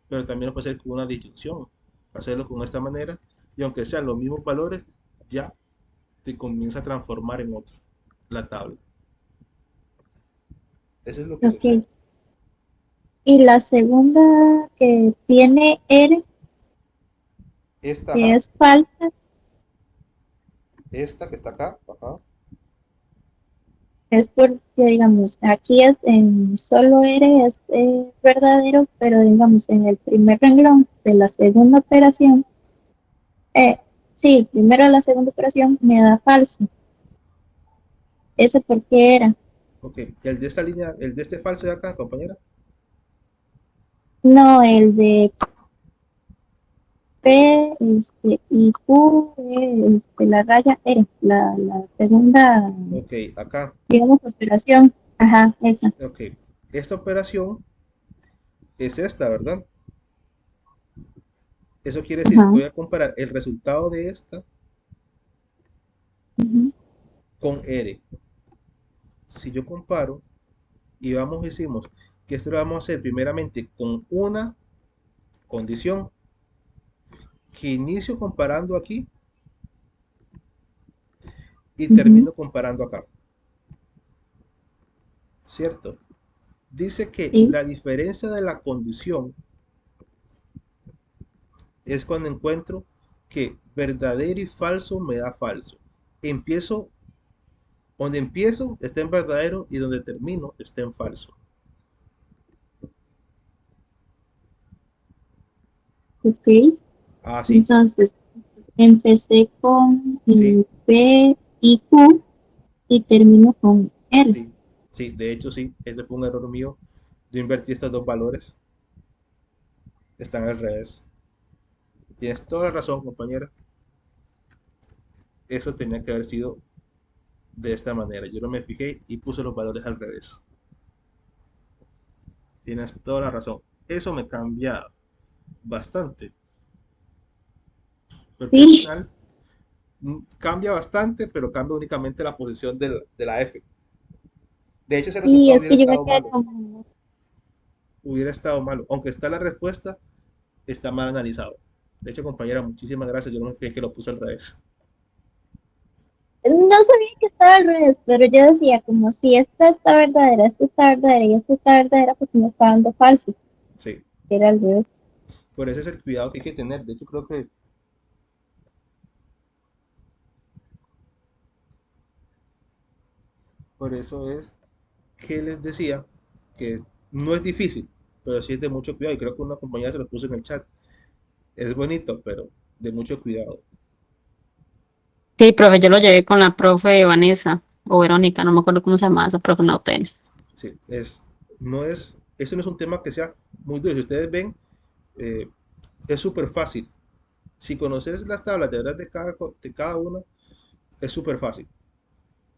Speaker 1: pero también lo puedes hacer con una disyunción. Hacerlo con esta manera, y aunque sean los mismos valores, ya te comienza a transformar en otro la tabla. Eso es lo que sucede.
Speaker 5: Ok. Y la segunda que tiene R,
Speaker 1: Esta,
Speaker 5: que
Speaker 1: ajá,
Speaker 5: es falsa,
Speaker 1: esta que está acá, ajá,
Speaker 5: es porque, digamos, aquí es en solo R es verdadero, pero digamos, en el primer renglón de la segunda operación, eh, sí, primero la segunda operación me da falso. ¿Ese por qué era?
Speaker 1: ok. El de esta línea, el de este falso de acá, compañera,
Speaker 5: No, el de P y Q, la raya R, la segunda,
Speaker 1: ok, acá,
Speaker 5: digamos, operación. Ajá, esa.
Speaker 1: ok. Esta operación es esta, ¿verdad? Eso quiere decir que
Speaker 5: Ajá.
Speaker 1: voy a comparar el resultado de esta
Speaker 5: Ujú,
Speaker 1: con R. Si yo comparo y vamos, decimos que esto lo vamos a hacer primeramente con una condición que inicio comparando aquí y
Speaker 5: ujú,
Speaker 1: termino comparando acá, ¿cierto? Dice que
Speaker 5: sí.
Speaker 1: la diferencia de la condición es cuando encuentro que verdadero y falso me da falso. Empiezo, donde empiezo está en verdadero y donde termino está en falso.
Speaker 5: Ok.
Speaker 1: Ah, sí,
Speaker 5: Entonces, empecé con
Speaker 1: sí,
Speaker 5: P y Q y termino con R.
Speaker 1: sí, sí, de hecho sí, ese fue un error mío. Yo invertí estos dos valores, están al revés. Tienes toda la razón, compañera. Eso tenía que haber sido de esta manera. Yo no me fijé y puse los valores al revés. Tienes toda la razón. Eso me cambia bastante, porque al
Speaker 5: Sí.
Speaker 1: final cambia bastante, pero cambia únicamente la posición de la F. De hecho, ese
Speaker 5: Sí,
Speaker 1: resultado
Speaker 5: es
Speaker 1: hubiera
Speaker 5: que yo me
Speaker 1: estado
Speaker 5: quedé
Speaker 1: malo.
Speaker 5: como,
Speaker 1: Hubiera estado malo. Aunque está la respuesta, está mal analizado. De hecho, compañera, muchísimas gracias. Yo no me fijé que lo puse al revés.
Speaker 5: no sabía que estaba al revés, pero yo decía como si esta está verdadera, esta está verdadera y esta está verdadera, porque me está dando falso,
Speaker 1: Sí.
Speaker 5: que era al revés.
Speaker 1: Por ese es el cuidado que hay que tener. De hecho, creo que por eso es que les decía que no es difícil, pero sí es de mucho cuidado. Y creo que una compañera se lo puso en el chat. Es bonito, pero de mucho cuidado.
Speaker 2: Sí, profe, yo lo llevé con la profe Vanessa o Verónica, no me acuerdo cómo se llama esa profe, no tiene.
Speaker 1: Sí, eso no es un tema que sea muy duro. Si ustedes ven, eh, es súper fácil. Si conoces las tablas de verdad de cada una, es súper fácil.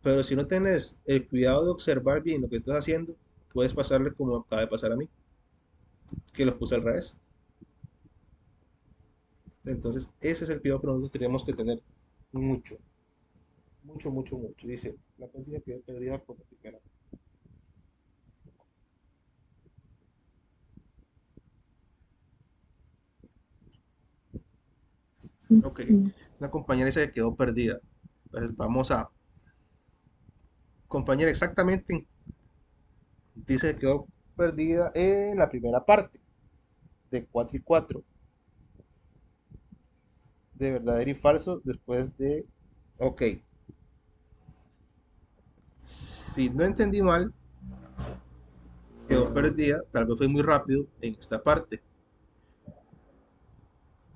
Speaker 1: Pero si no tienes el cuidado de observar bien lo que estás haciendo, puedes pasarle como acaba de pasar a mí, que los puse al revés. Entonces, ese es el cuidado que nosotros tenemos que tener mucho, mucho, mucho, mucho. Dice, la práctica quedó perdida por la primera. Ok, una compañera dice que quedó perdida. Entonces, vamos a, compañera, exactamente, dice que quedó perdida en la primera parte, de 4 y 4, de verdadero y falso, después de, ok. Si no entendí mal, quedó perdida, tal vez fue muy rápido en esta parte,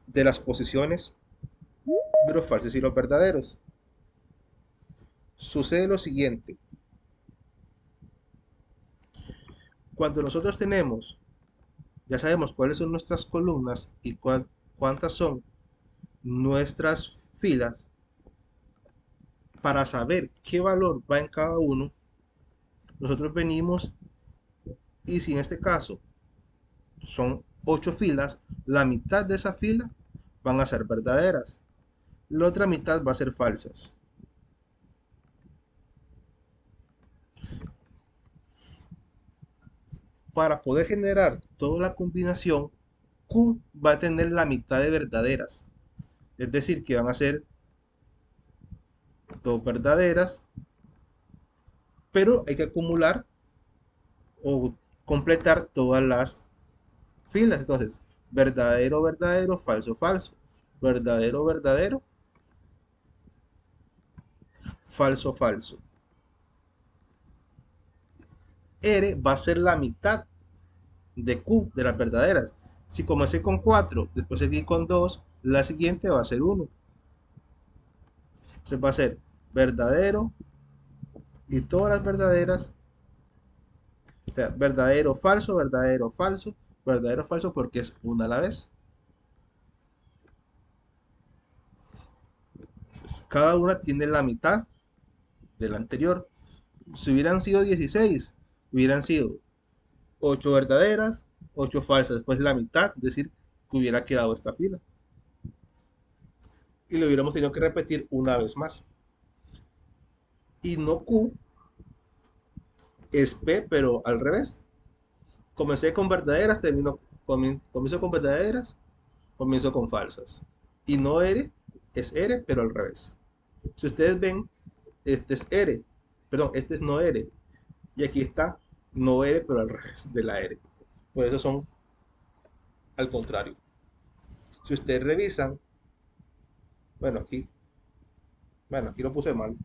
Speaker 1: de las posiciones de los falsos y los verdaderos. Sucede lo siguiente: cuando nosotros tenemos, ya sabemos cuáles son nuestras columnas y cuántas son nuestras filas, para saber qué valor va en cada uno, nosotros venimos y si en este caso son 8 filas, la mitad de esa fila van a ser verdaderas, la otra mitad va a ser falsas. Para poder generar toda la combinación, Q va a tener la mitad de verdaderas. Es decir, que van a ser 2 verdaderas, pero hay que acumular o completar todas las filas. Entonces, verdadero, verdadero, falso, falso, verdadero, verdadero, falso, falso. R va a ser la mitad de Q, de las verdaderas. Si comencé con 4, después seguí con 2, la siguiente va a ser 1. Entonces va a ser verdadero y todas las verdaderas. O sea, verdadero, falso, verdadero, falso, verdadero, falso, porque es una a la vez. Entonces, cada una tiene la mitad de la anterior. Si hubieran sido 16, hubieran sido 8 verdaderas, 8 falsas, después la mitad, es decir, que hubiera quedado esta fila. Y lo hubiéramos tenido que repetir una vez más. Y no Q, es P, pero al revés. Comencé con verdaderas, comienzo con verdaderas, comienzo con falsas. Y no R, es R, pero al revés. Si ustedes ven, este es R, perdón, este es no R. Y aquí está no R, pero al revés de la R. Por eso son al contrario. Si ustedes revisan, bueno, aquí lo puse mal.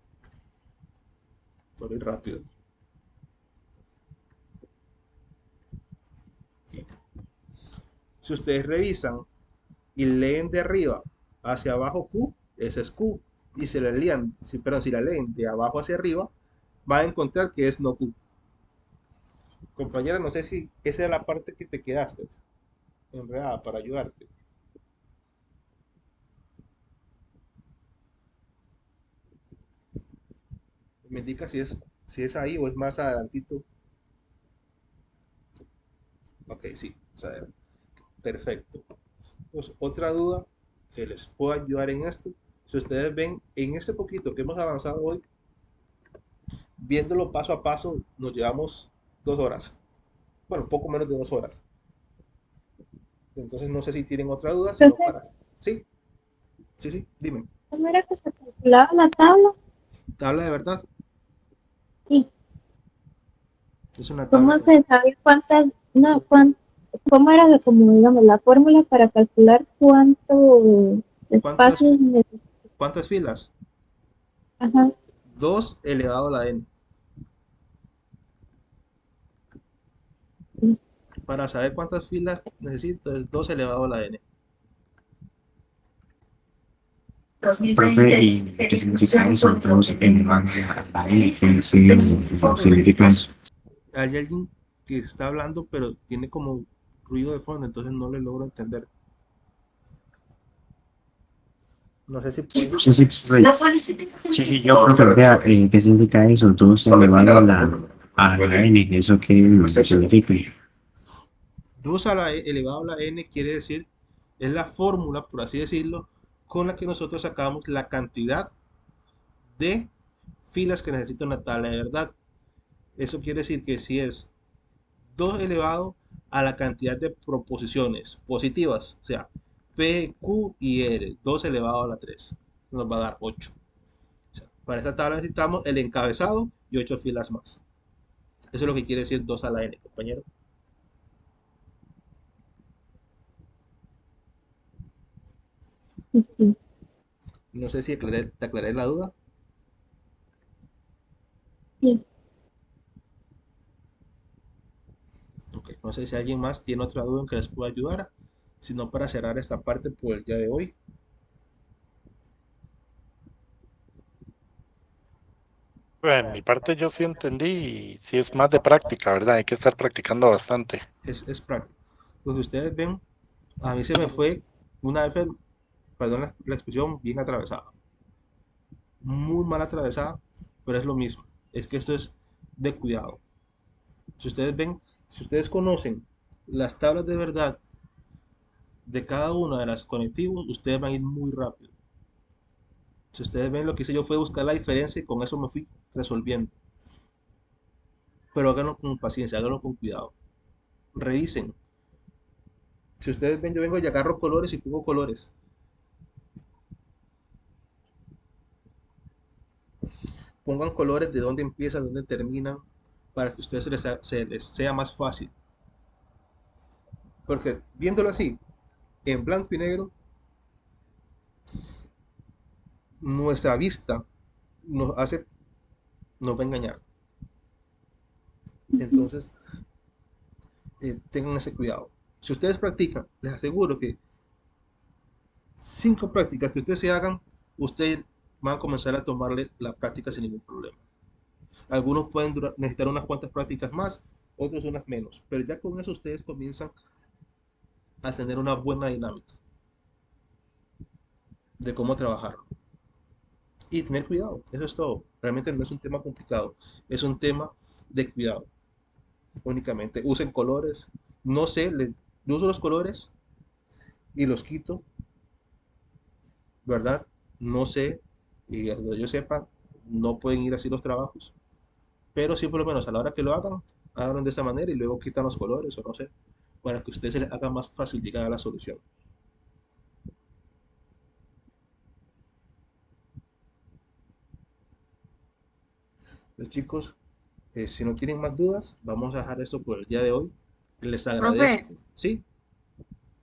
Speaker 1: Por ir rápido. Aquí. Si ustedes revisan y leen de arriba hacia abajo Q, ese es Q. Y si la leen, si la leen de abajo hacia arriba, va a encontrar que es no Q. Compañera, no sé si esa es la parte que te quedaste enredada para ayudarte. Me indica si es ahí o es más adelantito. Ok, sí, o sea, perfecto. Pues, otra duda que les puedo ayudar en esto, si ustedes ven en este poquito que hemos avanzado hoy, viéndolo paso a paso, nos llevamos 2 horas. Bueno, poco menos de 2 horas. Entonces no sé si tienen otra duda, sino para... Sí, sí, dime.
Speaker 5: ¿Cómo era que se calculaba la tabla?
Speaker 1: ¿Tabla de verdad?
Speaker 5: Sí.
Speaker 1: Es una
Speaker 5: ¿Cómo
Speaker 1: tabla.
Speaker 5: se sabe cómo era como digamos la fórmula para calcular cuánto espacio necesita?
Speaker 1: ¿Cuántas filas?
Speaker 5: Ajá.
Speaker 1: 2 elevado a la n. Para saber cuántas filas necesito es 2 elevado a la n.
Speaker 7: Profe, ¿y qué significa eso? Entonces, la N, ¿qué significa eso?
Speaker 1: Hay alguien que está hablando, pero tiene como ruido de fondo, entonces no le logro entender. No sé si puede...
Speaker 7: Sí, yo, profe, vea, ¿qué significa eso? 2 elevado a la N, ¿eso qué significa?
Speaker 1: 2 elevado a la n quiere decir Es la fórmula, por así decirlo, con la que nosotros sacamos la cantidad de filas que necesita una tabla de verdad. Eso quiere decir que si es 2 elevado a la cantidad de proposiciones positivas, o sea, P, Q y R, 2 elevado a la 3, nos va a dar 8. O sea, para esta tabla necesitamos el encabezado y 8 filas más. Eso es lo que quiere decir 2 a la n, compañero.
Speaker 5: Ok.
Speaker 1: No sé si te aclaré la duda.
Speaker 5: Sí.
Speaker 1: Ok, no sé si alguien más tiene otra duda en que les pueda ayudar. Si no, para cerrar esta parte por el día de hoy.
Speaker 10: En mi parte yo sí entendí y sí es más de práctica, ¿verdad? Hay que estar practicando bastante.
Speaker 1: Es práctico. Pues ustedes ven, a mí se me fue una F, perdón la expresión, bien atravesada. Muy mal atravesada, pero es lo mismo. Es que esto es de cuidado. Si ustedes ven, si ustedes conocen las tablas de verdad de cada una de las conectivos, ustedes van a ir muy rápido. Si ustedes ven, lo que hice yo fue buscar la diferencia y con eso me fui resolviendo. Pero háganlo con paciencia, háganlo con cuidado. Revisen. Si ustedes ven, yo vengo y agarro colores y pongo colores. Pongan colores de dónde empiezan, dónde terminan, para que a ustedes se les sea más fácil. Porque viéndolo así, en blanco y negro, nuestra vista nos hace, nos va a engañar. Entonces, tengan ese cuidado. Si ustedes practican, les aseguro que 5 prácticas que ustedes se hagan, ustedes van a comenzar a tomarle la práctica sin ningún problema. Algunos pueden necesitar unas cuantas prácticas más, otros unas menos, pero ya con eso ustedes comienzan a tener una buena dinámica de cómo trabajarlo. Y tener cuidado, eso es todo. Realmente no es un tema complicado, es un tema de cuidado. Únicamente usen colores, no sé, yo uso los colores y los quito, ¿verdad? No sé, y hasta donde yo sepa, no pueden ir así los trabajos, pero sí por lo menos a la hora que lo hagan, háganlo de esa manera y luego quitan los colores o no sé, para que a ustedes se les haga más fácil llegar a la solución. Los chicos, si no tienen más dudas, vamos a dejar esto por el día de hoy. Les
Speaker 6: Profe,
Speaker 1: agradezco. Sí,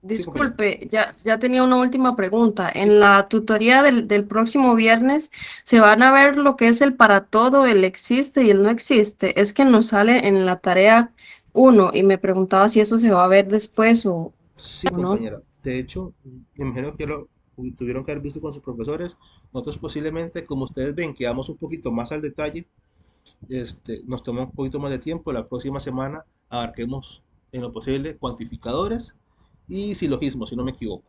Speaker 1: sí, compañero.
Speaker 6: disculpe, ya tenía una última pregunta. En la tutoría del próximo viernes se van a ver lo que es el para todo, el existe y el no existe. Es que nos sale en la tarea 1 y me preguntaba si eso se va a ver después
Speaker 1: Sí,
Speaker 6: o no.
Speaker 1: compañera. De hecho, me imagino que lo tuvieron que haber visto con sus profesores. Nosotros posiblemente, como ustedes ven, que vamos un poquito más al detalle, nos toma un poquito más de tiempo. La próxima semana abarquemos en lo posible cuantificadores y silogismos, si no me equivoco.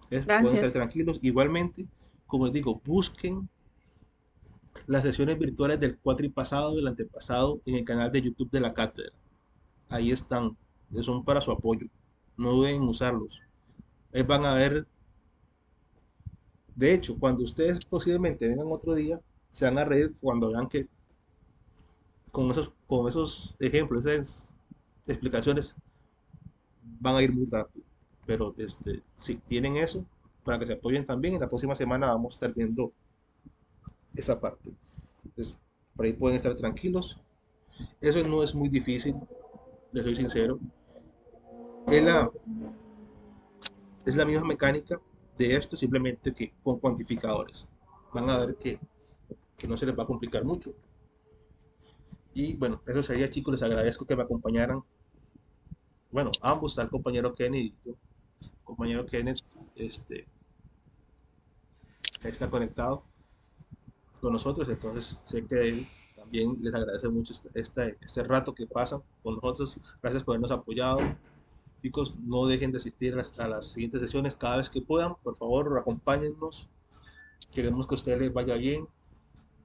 Speaker 1: Pueden estar
Speaker 6: Gracias.
Speaker 1: tranquilos. Igualmente, como les digo, busquen las sesiones virtuales del cuatripasado y del antepasado en el canal de YouTube de la cátedra. Ahí están, son para su apoyo. No duden en usarlos. Van a ver, de hecho, cuando ustedes posiblemente vengan otro día, se van a reír cuando vean que con esos ejemplos, esas explicaciones, van a ir muy rápido. Pero si tienen eso, para que se apoyen también, en la próxima semana vamos a estar viendo esa parte. Entonces, por ahí pueden estar tranquilos. Eso no es muy difícil, les soy sincero. Es es la misma mecánica de esto, simplemente que con cuantificadores. Van a ver que no se les va a complicar mucho. Y bueno, eso sería, chicos, les agradezco que me acompañaran. Bueno, ambos, está el compañero Kenny y yo. El compañero Kenneth está conectado con nosotros, entonces sé que él también les agradece mucho este rato que pasan con nosotros. Gracias por habernos apoyado. Chicos, no dejen de asistir a las siguientes sesiones cada vez que puedan. Por favor, acompáñennos. Queremos que a ustedes les vaya bien.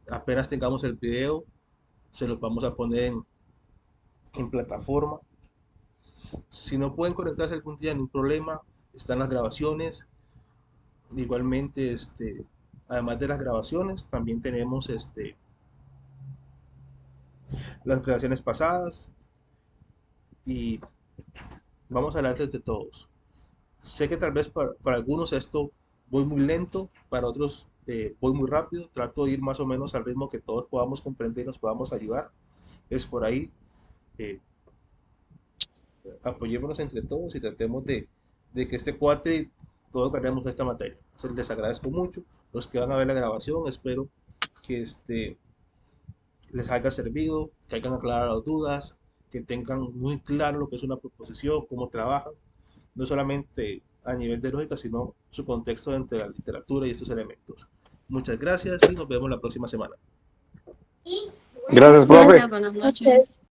Speaker 1: Apenas tengamos el video, se los vamos a poner en plataforma Si no pueden conectarse algún día, ningún problema, están las grabaciones. Igualmente, además de las grabaciones, también tenemos las grabaciones pasadas y vamos a hablar de todos. Sé que tal vez para algunos esto voy muy lento, para otros voy muy rápido, trato de ir más o menos al ritmo que todos podamos comprender y nos podamos ayudar. Es por ahí, apoyémonos entre todos y tratemos de que este cuate todos ganemos esta materia. Entonces, les agradezco mucho. Los que van a ver la grabación, espero que les haya servido, que hayan aclarado las dudas, que tengan muy claro lo que es una proposición, cómo trabajan, no solamente a nivel de lógica, sino su contexto entre la literatura y estos elementos. Muchas gracias y nos vemos la próxima semana.
Speaker 12: Gracias, profe.
Speaker 6: Gracias, buenas noches.